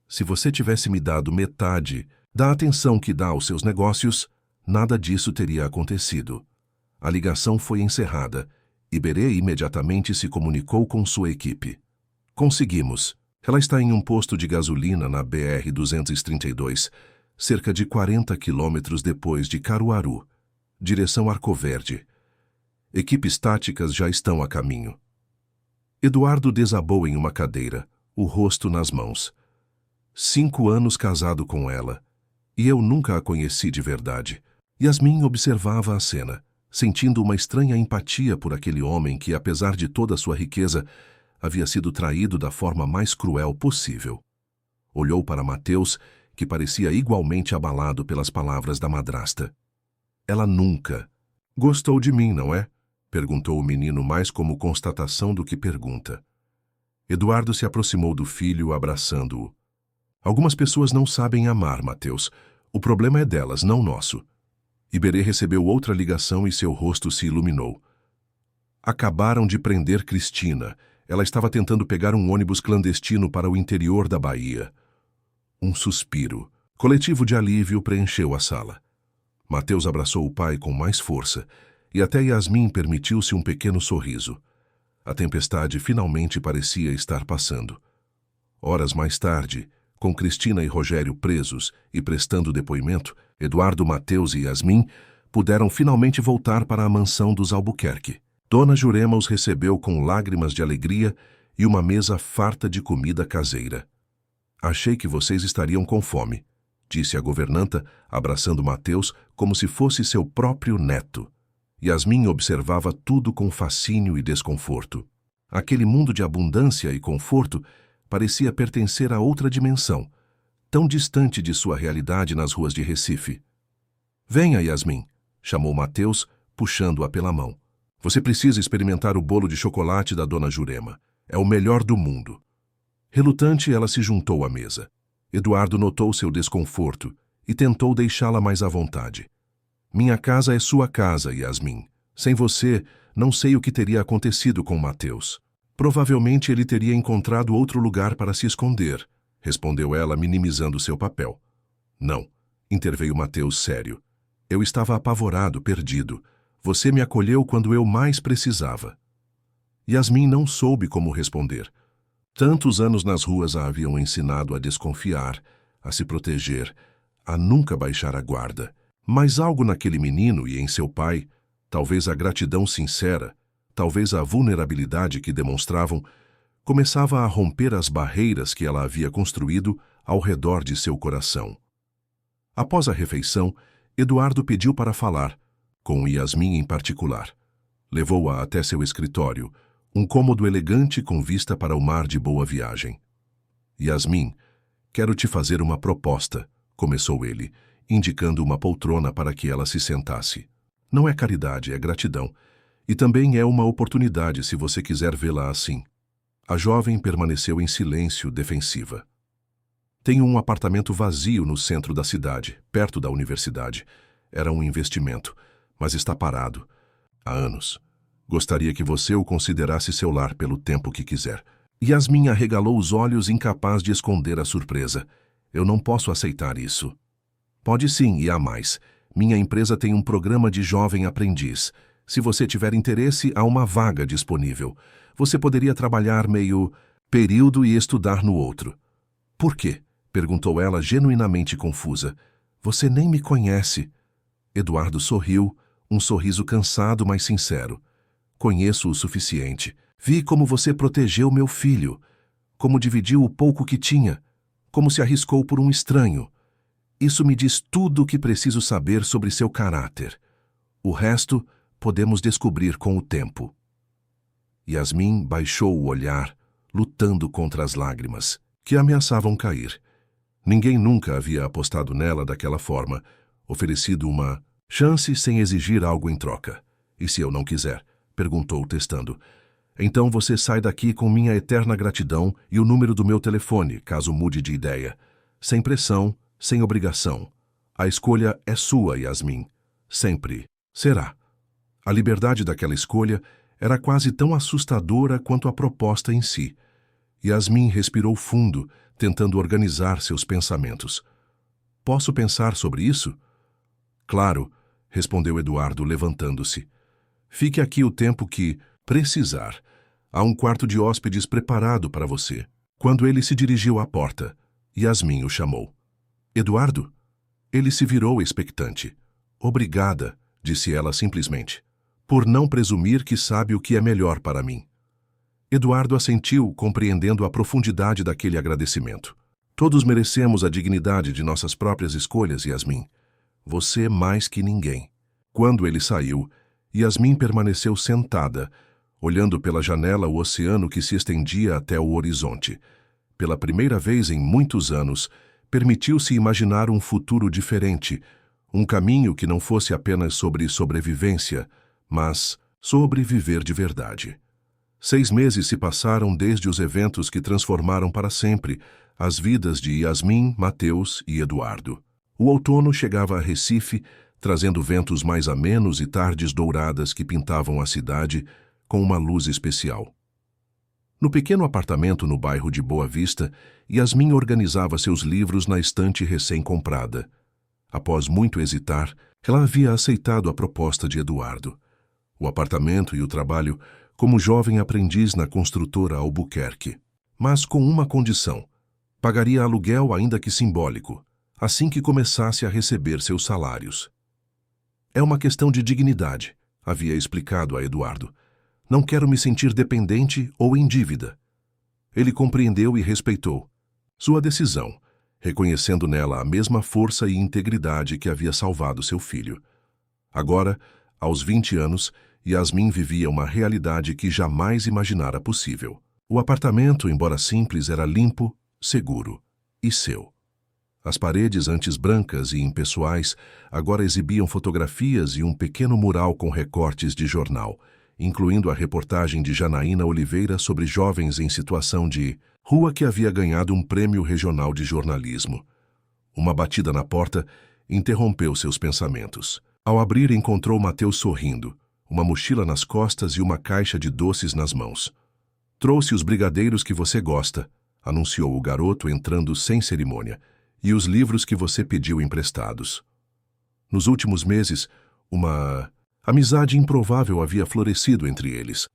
Se você tivesse me dado metade da atenção que dá aos seus negócios, nada disso teria acontecido. A ligação foi encerrada. Iberê imediatamente se comunicou com sua equipe. Conseguimos. Ela está em um posto de gasolina na BR-232, cerca de 40 quilômetros depois de Caruaru, direção Arcoverde. Equipes táticas já estão a caminho. Eduardo desabou em uma cadeira, o rosto nas mãos. 5 anos casado com ela, e eu nunca a conheci de verdade. Yasmin observava a cena, sentindo uma estranha empatia por aquele homem que, apesar de toda a sua riqueza, havia sido traído da forma mais cruel possível. Olhou para Mateus, que parecia igualmente abalado pelas palavras da madrasta. Ela nunca... Gostou de mim, não é? Perguntou o menino mais como constatação do que pergunta. Eduardo se aproximou do filho, abraçando-o. Algumas pessoas não sabem amar, Mateus. O problema é delas, não nosso. Iberê recebeu outra ligação e seu rosto se iluminou. Acabaram de prender Cristina. Ela estava tentando pegar um ônibus clandestino para o interior da Bahia. Um suspiro. Coletivo de alívio preencheu a sala. Mateus abraçou o pai com mais força, e até Yasmin permitiu-se um pequeno sorriso. A tempestade finalmente parecia estar passando. Horas mais tarde, com Cristina e Rogério presos e prestando depoimento, Eduardo, Mateus e Yasmin puderam finalmente voltar para a mansão dos Albuquerque. Dona Jurema os recebeu com lágrimas de alegria e uma mesa farta de comida caseira. "Achei que vocês estariam com fome", disse a governanta, abraçando Mateus como se fosse seu próprio neto. Yasmin observava tudo com fascínio e desconforto. Aquele mundo de abundância e conforto parecia pertencer a outra dimensão, tão distante de sua realidade nas ruas de Recife. "Venha, Yasmin", chamou Mateus, puxando-a pela mão. "Você precisa experimentar o bolo de chocolate da Dona Jurema. É o melhor do mundo." Relutante, ela se juntou à mesa. Eduardo notou seu desconforto e tentou deixá-la mais à vontade. "Minha casa é sua casa, Yasmin. Sem você, não sei o que teria acontecido com Mateus. Provavelmente ele teria encontrado outro lugar para se esconder", respondeu ela, minimizando seu papel. "Não", interveio Mateus sério. "Eu estava apavorado, perdido. Você me acolheu quando eu mais precisava." Yasmin não soube como responder. Tantos anos nas ruas a haviam ensinado a desconfiar, a se proteger, a nunca baixar a guarda. Mas algo naquele menino e em seu pai, talvez a gratidão sincera, talvez a vulnerabilidade que demonstravam, começava a romper as barreiras que ela havia construído ao redor de seu coração. Após a refeição, Eduardo pediu para falar, com Yasmin em particular. Levou-a até seu escritório, um cômodo elegante com vista para o mar de Boa Viagem. "Yasmin, quero te fazer uma proposta", começou ele, indicando uma poltrona para que ela se sentasse. "Não é caridade, é gratidão. E também é uma oportunidade se você quiser vê-la assim." A jovem permaneceu em silêncio, defensiva. "Tenho um apartamento vazio no centro da cidade, perto da universidade. Era um investimento, mas está parado. Há anos. Gostaria que você o considerasse seu lar pelo tempo que quiser." Yasmin arregalou os olhos, incapaz de esconder a surpresa. "Eu não posso aceitar isso." "Pode sim, e há mais. Minha empresa tem um programa de jovem aprendiz. Se você tiver interesse, há uma vaga disponível. Você poderia trabalhar meio período e estudar no outro." "Por quê?" perguntou ela, genuinamente confusa. "Você nem me conhece." Eduardo sorriu, um sorriso cansado, mas sincero. "Conheço o suficiente. Vi como você protegeu meu filho, como dividiu o pouco que tinha, como se arriscou por um estranho. Isso me diz tudo o que preciso saber sobre seu caráter. O resto podemos descobrir com o tempo." Yasmin baixou o olhar, lutando contra as lágrimas, que ameaçavam cair. Ninguém nunca havia apostado nela daquela forma, oferecido uma chance sem exigir algo em troca. "E se eu não quiser?" perguntou, testando. "Então você sai daqui com minha eterna gratidão e o número do meu telefone, caso mude de ideia. Sem pressão, sem obrigação. A escolha é sua, Yasmin. Sempre será." A liberdade daquela escolha era quase tão assustadora quanto a proposta em si. Yasmin respirou fundo, tentando organizar seus pensamentos. "Posso pensar sobre isso?" "Claro", respondeu Eduardo, levantando-se. "Fique aqui o tempo que precisar. Há um quarto de hóspedes preparado para você." Quando ele se dirigiu à porta, Yasmin o chamou. "Eduardo?" Ele se virou expectante. "Obrigada", disse ela simplesmente, "por não presumir que sabe o que é melhor para mim." Eduardo assentiu, compreendendo a profundidade daquele agradecimento. "Todos merecemos a dignidade de nossas próprias escolhas, Yasmin. Você mais que ninguém." Quando ele saiu, Yasmin permaneceu sentada, olhando pela janela o oceano que se estendia até o horizonte. Pela primeira vez em muitos anos, permitiu-se imaginar um futuro diferente, um caminho que não fosse apenas sobre sobrevivência, mas sobre viver de verdade. 6 meses se passaram desde os eventos que transformaram para sempre as vidas de Yasmin, Mateus e Eduardo. O outono chegava a Recife, trazendo ventos mais amenos e tardes douradas que pintavam a cidade com uma luz especial. No pequeno apartamento no bairro de Boa Vista, Yasmin organizava seus livros na estante recém-comprada. Após muito hesitar, ela havia aceitado a proposta de Eduardo. O apartamento e o trabalho como jovem aprendiz na construtora Albuquerque. Mas com uma condição: pagaria aluguel ainda que simbólico, assim que começasse a receber seus salários. É uma questão de dignidade, havia explicado a Eduardo. Não quero me sentir dependente ou em dívida. Ele compreendeu e respeitou sua decisão, reconhecendo nela a mesma força e integridade que havia salvado seu filho. Agora, aos 20 anos, Yasmin vivia uma realidade que jamais imaginara possível. O apartamento, embora simples, era limpo, seguro e seu. As paredes, antes brancas e impessoais, agora exibiam fotografias e um pequeno mural com recortes de jornal, incluindo a reportagem de Janaína Oliveira sobre jovens em situação de rua que havia ganhado um prêmio regional de jornalismo. Uma batida na porta interrompeu seus pensamentos. Ao abrir, encontrou Mateus sorrindo, uma mochila nas costas e uma caixa de doces nas mãos. "Trouxe os brigadeiros que você gosta", anunciou o garoto entrando sem cerimônia, "e os livros que você pediu emprestados." Nos últimos meses, uma amizade improvável havia florescido entre eles.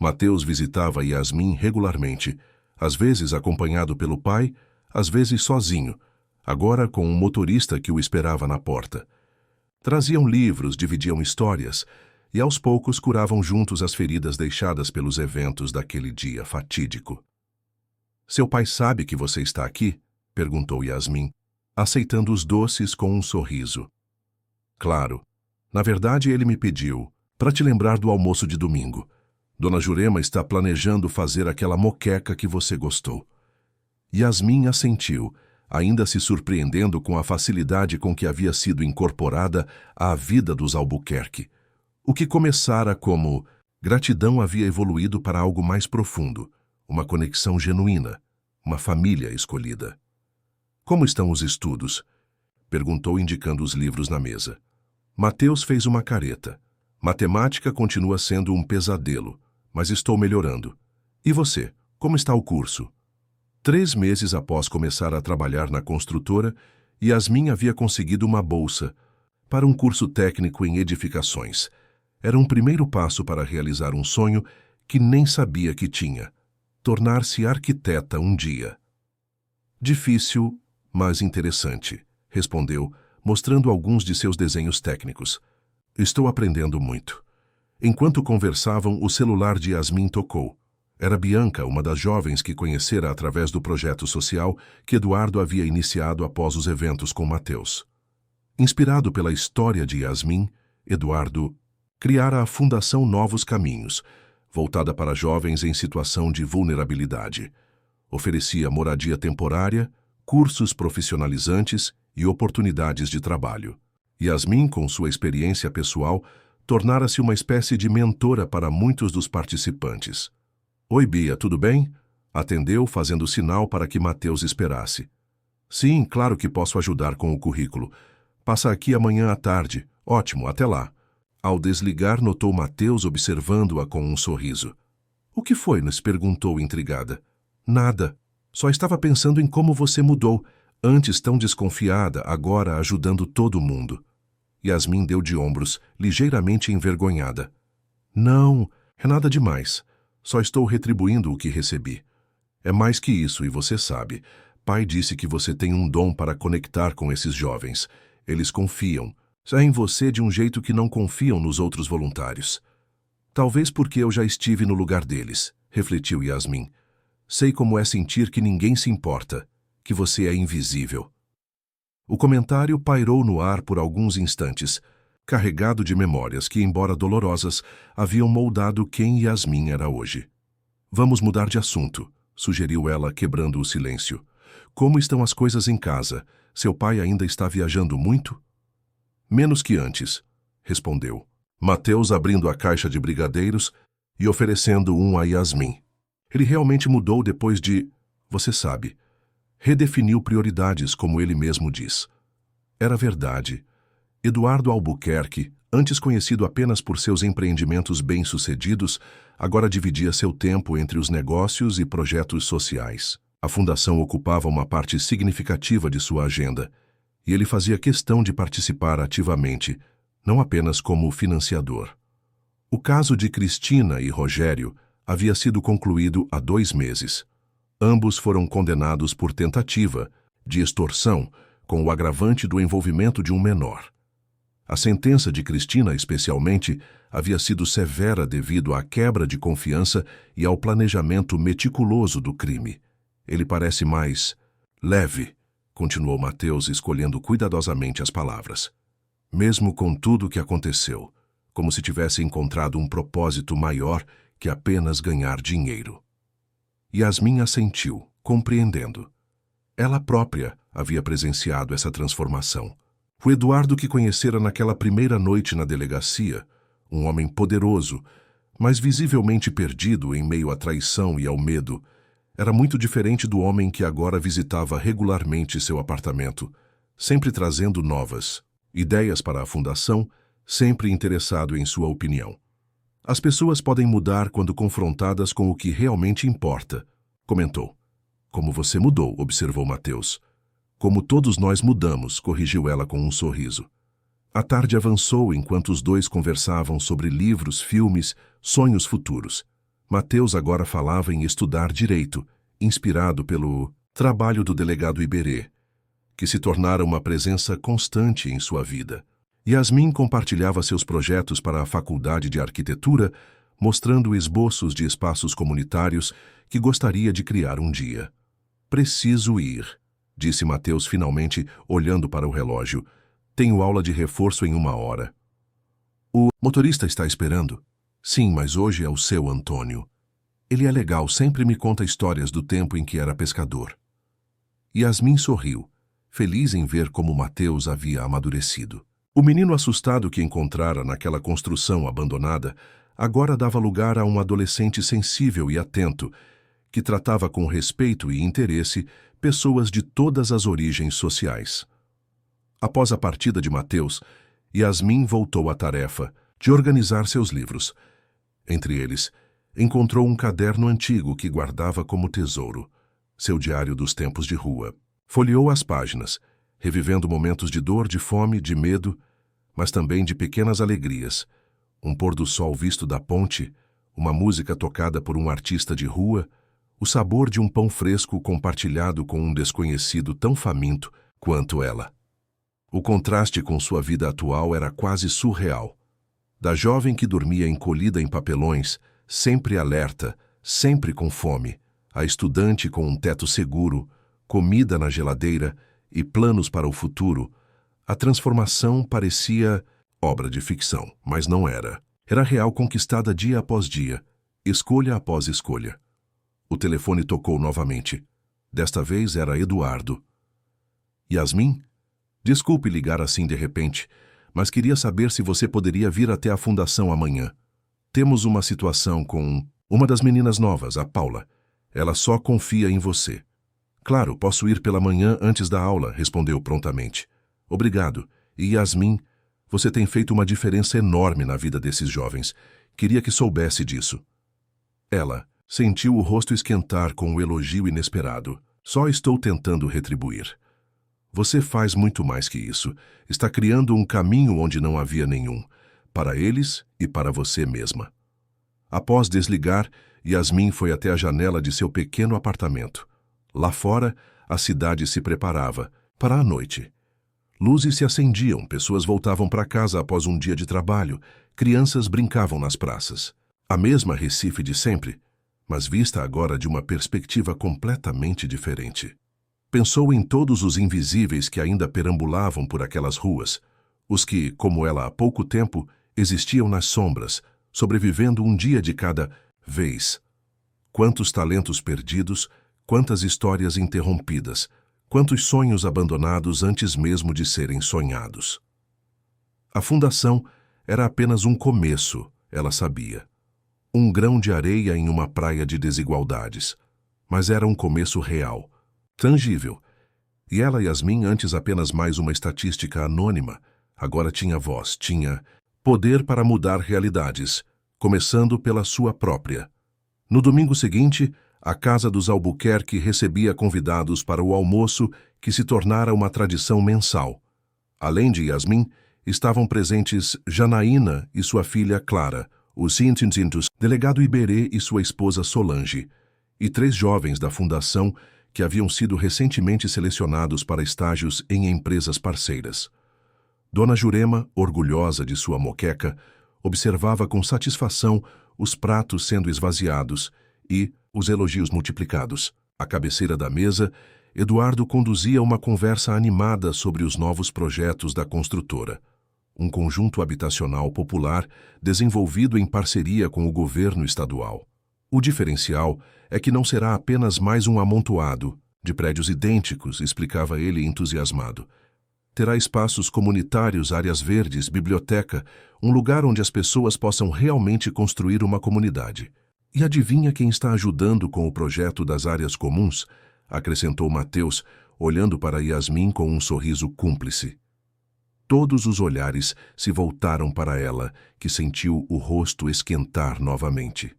Mateus visitava Yasmin regularmente, às vezes acompanhado pelo pai, às vezes sozinho, agora com um motorista que o esperava na porta. Traziam livros, dividiam histórias, e aos poucos curavam juntos as feridas deixadas pelos eventos daquele dia fatídico. "Seu pai sabe que você está aqui?" perguntou Yasmin, aceitando os doces com um sorriso. "Claro. Na verdade, ele me pediu, para te lembrar do almoço de domingo. Dona Jurema está planejando fazer aquela moqueca que você gostou." Yasmin assentiu, ainda se surpreendendo com a facilidade com que havia sido incorporada à vida dos Albuquerque. O que começara como gratidão havia evoluído para algo mais profundo, uma conexão genuína, uma família escolhida. "Como estão os estudos?" perguntou, indicando os livros na mesa. Mateus fez uma careta. "Matemática continua sendo um pesadelo, mas estou melhorando. E você, como está o curso?" 3 meses após começar a trabalhar na construtora, Yasmin havia conseguido uma bolsa para um curso técnico em edificações. Era um primeiro passo para realizar um sonho que nem sabia que tinha: tornar-se arquiteta um dia. "Difícil, mas interessante", respondeu, mostrando alguns de seus desenhos técnicos. "Estou aprendendo muito." Enquanto conversavam, o celular de Yasmin tocou. Era Bianca, uma das jovens que conhecera através do projeto social que Eduardo havia iniciado após os eventos com Mateus. Inspirado pela história de Yasmin, Eduardo criara a Fundação Novos Caminhos, voltada para jovens em situação de vulnerabilidade. Oferecia moradia temporária, cursos profissionalizantes e oportunidades de trabalho. Yasmin, com sua experiência pessoal, tornara-se uma espécie de mentora para muitos dos participantes. "Oi, Bia, tudo bem?" atendeu, fazendo sinal para que Mateus esperasse. "Sim, claro que posso ajudar com o currículo. Passa aqui amanhã à tarde. Ótimo, até lá." Ao desligar, notou Mateus observando-a com um sorriso. "O que foi?" nos perguntou intrigada. "Nada. Só estava pensando em como você mudou. Antes tão desconfiada, agora ajudando todo mundo." Yasmin deu de ombros, ligeiramente envergonhada. "Não, é nada demais. Só estou retribuindo o que recebi. É mais que isso, e você sabe. Pai disse que você tem um dom para conectar com esses jovens. Eles confiam. Em você de um jeito que não confiam nos outros voluntários." "Talvez porque eu já estive no lugar deles", refletiu Yasmin. "Sei como é sentir que ninguém se importa, que você é invisível." O comentário pairou no ar por alguns instantes, carregado de memórias que, embora dolorosas, haviam moldado quem Yasmin era hoje. "Vamos mudar de assunto", sugeriu ela, quebrando o silêncio. "Como estão as coisas em casa? Seu pai ainda está viajando muito?" "Menos que antes", respondeu. Mateus abrindo a caixa de brigadeiros e oferecendo um a Yasmin. "Ele realmente mudou depois de... você sabe. Redefiniu prioridades, como ele mesmo diz." Era verdade. Eduardo Albuquerque, Antes conhecido apenas por seus empreendimentos bem-sucedidos, agora dividia seu tempo entre os negócios e projetos sociais. A fundação ocupava uma parte significativa de sua agenda, e ele fazia questão de participar ativamente, não apenas como financiador. O caso de Cristina e Rogério havia sido concluído há 2 meses. Ambos foram condenados por tentativa de extorsão, com o agravante do envolvimento de um menor. A sentença de Cristina, especialmente, havia sido severa devido à quebra de confiança e ao planejamento meticuloso do crime. Ele parece mais leve, continuou Mateus, escolhendo cuidadosamente as palavras. Mesmo com tudo o que aconteceu, como se tivesse encontrado um propósito maior que apenas ganhar dinheiro. Yasmin assentiu, compreendendo. Ela própria havia presenciado essa transformação. O Eduardo que conhecera naquela primeira noite na delegacia, um homem poderoso, mas visivelmente perdido em meio à traição e ao medo, era muito diferente do homem que agora visitava regularmente seu apartamento, sempre trazendo novas ideias para a fundação, sempre interessado em sua opinião. As pessoas podem mudar quando confrontadas com o que realmente importa, comentou. Como você mudou, observou Mateus. Como todos nós mudamos, corrigiu ela com um sorriso. A tarde avançou enquanto os dois conversavam sobre livros, filmes, sonhos futuros. Mateus agora falava em estudar direito, inspirado pelo trabalho do delegado Iberê, que se tornara uma presença constante em sua vida. Yasmin compartilhava seus projetos para a Faculdade de Arquitetura, mostrando esboços de espaços comunitários que gostaria de criar um dia. Preciso ir, disse Mateus finalmente, olhando para o relógio. Tenho aula de reforço em 1 hora. O motorista está esperando? Sim, mas hoje é o seu Antônio. Ele é legal, sempre me conta histórias do tempo em que era pescador. Yasmin sorriu, feliz em ver como Mateus havia amadurecido. O menino assustado que encontrara naquela construção abandonada agora dava lugar a um adolescente sensível e atento, que tratava com respeito e interesse pessoas de todas as origens sociais. Após a partida de Mateus, Yasmin voltou à tarefa de organizar seus livros. Entre eles, encontrou um caderno antigo que guardava como tesouro, seu diário dos tempos de rua. Folheou as páginas, revivendo momentos de dor, de fome, de medo, mas também de pequenas alegrias. Um pôr do sol visto da ponte, uma música tocada por um artista de rua, o sabor de um pão fresco compartilhado com um desconhecido tão faminto quanto ela. O contraste com sua vida atual era quase surreal. Da jovem que dormia encolhida em papelões, sempre alerta, sempre com fome, a estudante com um teto seguro, comida na geladeira e planos para o futuro, a transformação parecia obra de ficção, mas não era. Era real, conquistada dia após dia, escolha após escolha. O telefone tocou novamente. Desta vez era Eduardo. Yasmin? Desculpe ligar assim de repente, mas queria saber se você poderia vir até a fundação amanhã. Temos uma situação com uma das meninas novas, a Paula. Ela só confia em você. Claro, posso ir pela manhã antes da aula, respondeu prontamente. Obrigado. E Yasmin, você tem feito uma diferença enorme na vida desses jovens. Queria que soubesse disso. Ela sentiu o rosto esquentar com o elogio inesperado. Só estou tentando retribuir. Você faz muito mais que isso. Está criando um caminho onde não havia nenhum, para eles e para você mesma. Após desligar, Yasmin foi até a janela de seu pequeno apartamento. Lá fora, a cidade se preparava para a noite. Luzes se acendiam, pessoas voltavam para casa após um dia de trabalho, crianças brincavam nas praças. A mesma Recife de sempre, mas vista agora de uma perspectiva completamente diferente. Pensou em todos os invisíveis que ainda perambulavam por aquelas ruas, os que, como ela há pouco tempo, existiam nas sombras, sobrevivendo um dia de cada vez. Quantos talentos perdidos, quantas histórias interrompidas, quantos sonhos abandonados antes mesmo de serem sonhados. A fundação era apenas um começo, ela sabia. Um grão de areia em uma praia de desigualdades. Mas era um começo real, tangível. E ela, Yasmin, antes apenas mais uma estatística anônima, agora tinha voz, tinha Poder para mudar realidades, começando pela sua própria. No domingo seguinte, a casa dos Albuquerque recebia convidados para o almoço que se tornara uma tradição mensal. Além de Yasmin, estavam presentes Janaína e sua filha Clara, os Cintintintos, delegado Iberê e sua esposa Solange, e 3 jovens da fundação que haviam sido recentemente selecionados para estágios em empresas parceiras. Dona Jurema, orgulhosa de sua moqueca, observava com satisfação os pratos sendo esvaziados e os elogios multiplicados. À cabeceira da mesa, Eduardo conduzia uma conversa animada sobre os novos projetos da construtora. Um conjunto habitacional popular desenvolvido em parceria com o governo estadual. O diferencial é que não será apenas mais um amontoado de prédios idênticos, explicava ele entusiasmado. Terá espaços comunitários, áreas verdes, biblioteca, um lugar onde as pessoas possam realmente construir uma comunidade. E adivinha quem está ajudando com o projeto das áreas comuns? Acrescentou Mateus, olhando para Yasmin com um sorriso cúmplice. Todos os olhares se voltaram para ela, que sentiu o rosto esquentar novamente.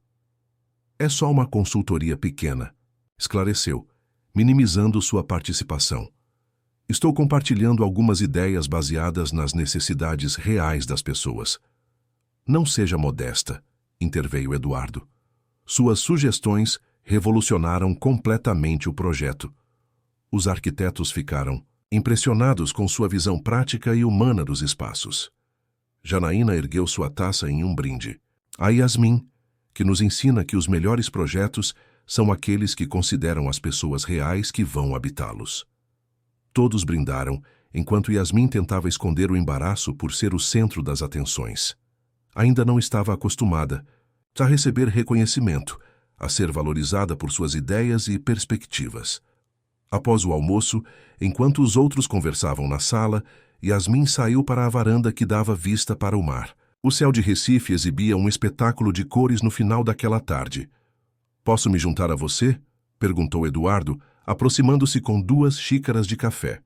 É só uma consultoria pequena, esclareceu, minimizando sua participação. Estou compartilhando algumas ideias baseadas nas necessidades reais das pessoas. Não seja modesta, interveio Eduardo. Suas sugestões revolucionaram completamente o projeto. Os arquitetos ficaram impressionados com sua visão prática e humana dos espaços. Janaína ergueu sua taça em um brinde. A Yasmin, que nos ensina que os melhores projetos são aqueles que consideram as pessoas reais que vão habitá-los. Todos brindaram, enquanto Yasmin tentava esconder o embaraço por ser o centro das atenções. Ainda não estava acostumada a receber reconhecimento, a ser valorizada por suas ideias e perspectivas. Após o almoço, enquanto os outros conversavam na sala, Yasmin saiu para a varanda que dava vista para o mar. O céu de Recife exibia um espetáculo de cores no final daquela tarde. "Posso me juntar a você?" perguntou Eduardo, aproximando-se com 2 xícaras de café.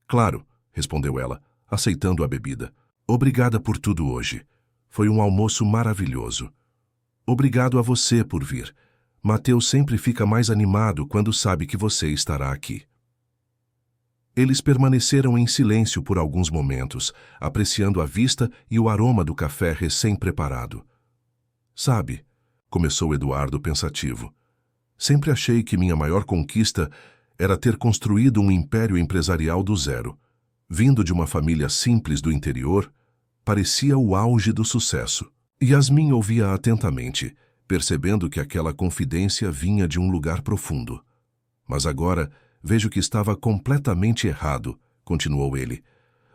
"Claro", respondeu ela, aceitando a bebida. "Obrigada por tudo hoje. Foi um almoço maravilhoso. Obrigado a você por vir. Mateus sempre fica mais animado quando sabe que você estará aqui." Eles permaneceram em silêncio por alguns momentos, apreciando a vista e o aroma do café recém-preparado. "Sabe", começou Eduardo pensativo, "sempre achei que minha maior conquista era ter construído um império empresarial do zero. Vindo de uma família simples do interior, parecia o auge do sucesso." Yasmin ouvia atentamente, percebendo que aquela confidência vinha de um lugar profundo. "Mas agora vejo que estava completamente errado", continuou ele.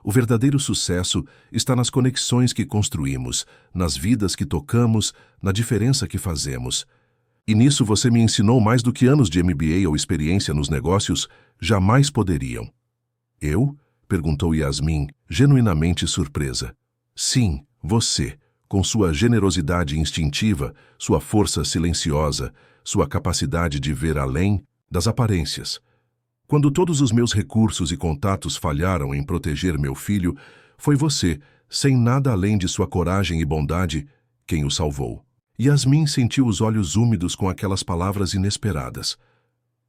"O verdadeiro sucesso está nas conexões que construímos, nas vidas que tocamos, na diferença que fazemos. E nisso você me ensinou mais do que anos de MBA ou experiência nos negócios jamais poderiam." "Eu?" perguntou Yasmin, genuinamente surpresa. "Sim, você, com sua generosidade instintiva, sua força silenciosa, sua capacidade de ver além das aparências. Quando todos os meus recursos e contatos falharam em proteger meu filho, foi você, sem nada além de sua coragem e bondade, quem o salvou." Yasmin sentiu os olhos úmidos com aquelas palavras inesperadas.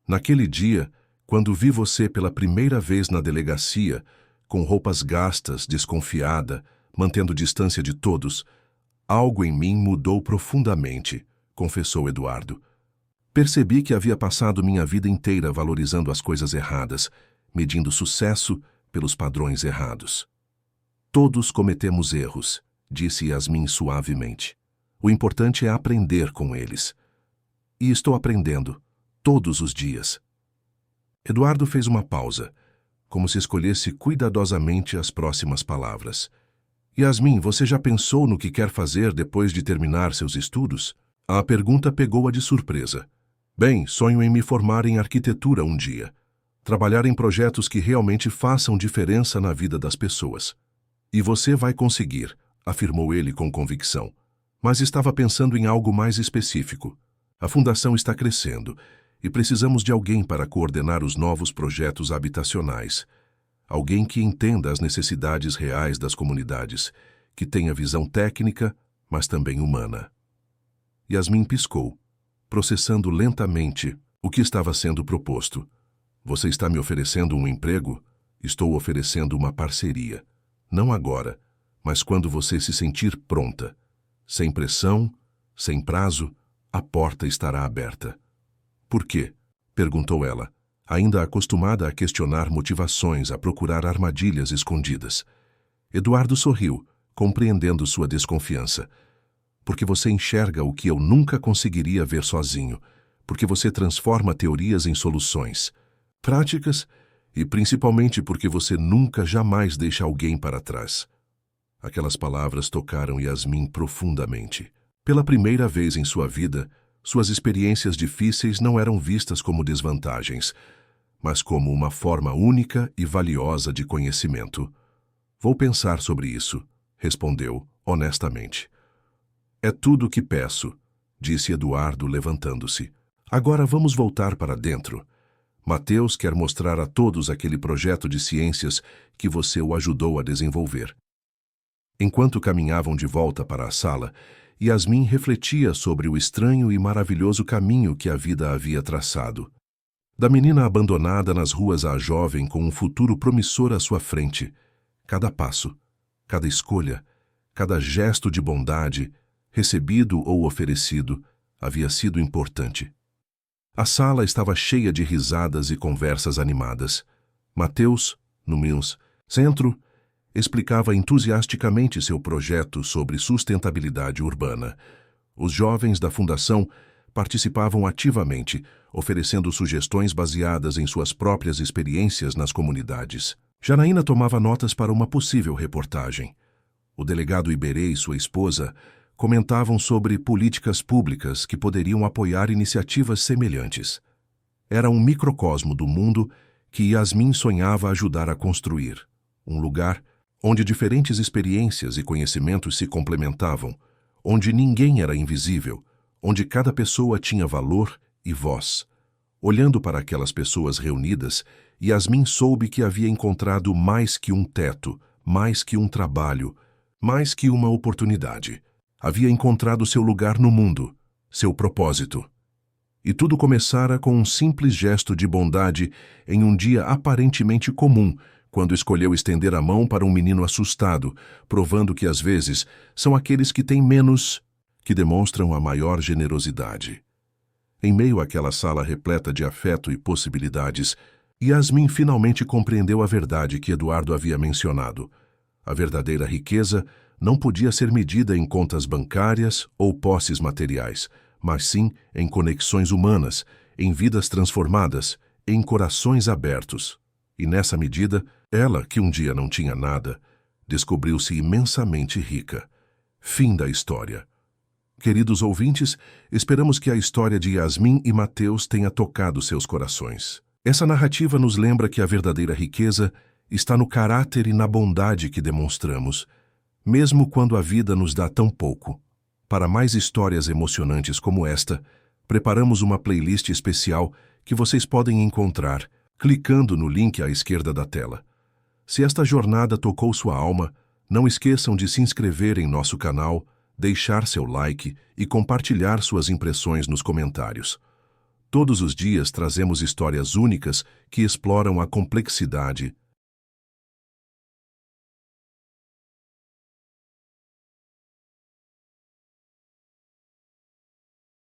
"Naquele dia, quando vi você pela primeira vez na delegacia, com roupas gastas, desconfiada, mantendo distância de todos, algo em mim mudou profundamente", confessou Eduardo. "Percebi que havia passado minha vida inteira valorizando as coisas erradas, medindo sucesso pelos padrões errados." "Todos cometemos erros", disse Yasmin suavemente. "O importante é aprender com eles. E estou aprendendo, todos os dias." Eduardo fez uma pausa, como se escolhesse cuidadosamente as próximas palavras. "Yasmin, você já pensou no que quer fazer depois de terminar seus estudos?" A pergunta pegou-a de surpresa. "Bem, sonho em me formar em arquitetura um dia. Trabalhar em projetos que realmente façam diferença na vida das pessoas." "E você vai conseguir", afirmou ele com convicção. Mas estava pensando em algo mais específico. A fundação está crescendo e precisamos de alguém para coordenar os novos projetos habitacionais. Alguém que entenda as necessidades reais das comunidades, que tenha visão técnica, mas também humana. Yasmin piscou, processando lentamente o que estava sendo proposto. Você está me oferecendo um emprego? Estou oferecendo uma parceria. Não agora, mas quando você se sentir pronta. Sem pressão, sem prazo, a porta estará aberta. Por quê? Perguntou ela, ainda acostumada a questionar motivações, a procurar armadilhas escondidas. Eduardo sorriu, compreendendo sua desconfiança. Porque você enxerga o que eu nunca conseguiria ver sozinho. Porque você transforma teorias em soluções práticas e principalmente porque você nunca jamais deixa alguém para trás. Aquelas palavras tocaram Yasmin profundamente. Pela primeira vez em sua vida, suas experiências difíceis não eram vistas como desvantagens, mas como uma forma única e valiosa de conhecimento. Vou pensar sobre isso, respondeu honestamente. É tudo o que peço, disse Eduardo levantando-se. Agora vamos voltar para dentro. Mateus quer mostrar a todos aquele projeto de ciências que você o ajudou a desenvolver. Enquanto caminhavam de volta para a sala, Yasmin refletia sobre o estranho e maravilhoso caminho que a vida havia traçado. Da menina abandonada nas ruas à jovem com um futuro promissor à sua frente, cada passo, cada escolha, cada gesto de bondade, recebido ou oferecido, havia sido importante. A sala estava cheia de risadas e conversas animadas. Mateus, no centro, explicava entusiasticamente seu projeto sobre sustentabilidade urbana. Os jovens da fundação participavam ativamente, oferecendo sugestões baseadas em suas próprias experiências nas comunidades. Janaína tomava notas para uma possível reportagem. O delegado Iberê e sua esposa comentavam sobre políticas públicas que poderiam apoiar iniciativas semelhantes. Era um microcosmo do mundo que Yasmin sonhava ajudar a construir, um lugar onde diferentes experiências e conhecimentos se complementavam, onde ninguém era invisível, onde cada pessoa tinha valor e voz. Olhando para aquelas pessoas reunidas, Yasmin soube que havia encontrado mais que um teto, mais que um trabalho, mais que uma oportunidade. Havia encontrado seu lugar no mundo, seu propósito. E tudo começara com um simples gesto de bondade em um dia aparentemente comum, quando escolheu estender a mão para um menino assustado, provando que às vezes são aqueles que têm menos que demonstram a maior generosidade. Em meio àquela sala repleta de afeto e possibilidades, Yasmin finalmente compreendeu a verdade que Eduardo havia mencionado. A verdadeira riqueza não podia ser medida em contas bancárias ou posses materiais, mas sim em conexões humanas, em vidas transformadas, em corações abertos. E nessa medida, ela, que um dia não tinha nada, descobriu-se imensamente rica. Fim da história. Queridos ouvintes, esperamos que a história de Yasmin e Mateus tenha tocado seus corações. Essa narrativa nos lembra que a verdadeira riqueza está no caráter e na bondade que demonstramos, mesmo quando a vida nos dá tão pouco. Para mais histórias emocionantes como esta, preparamos uma playlist especial que vocês podem encontrar clicando no link à esquerda da tela. Se esta jornada tocou sua alma, não esqueçam de se inscrever em nosso canal, deixar seu like e compartilhar suas impressões nos comentários. Todos os dias trazemos histórias únicas que exploram a complexidade,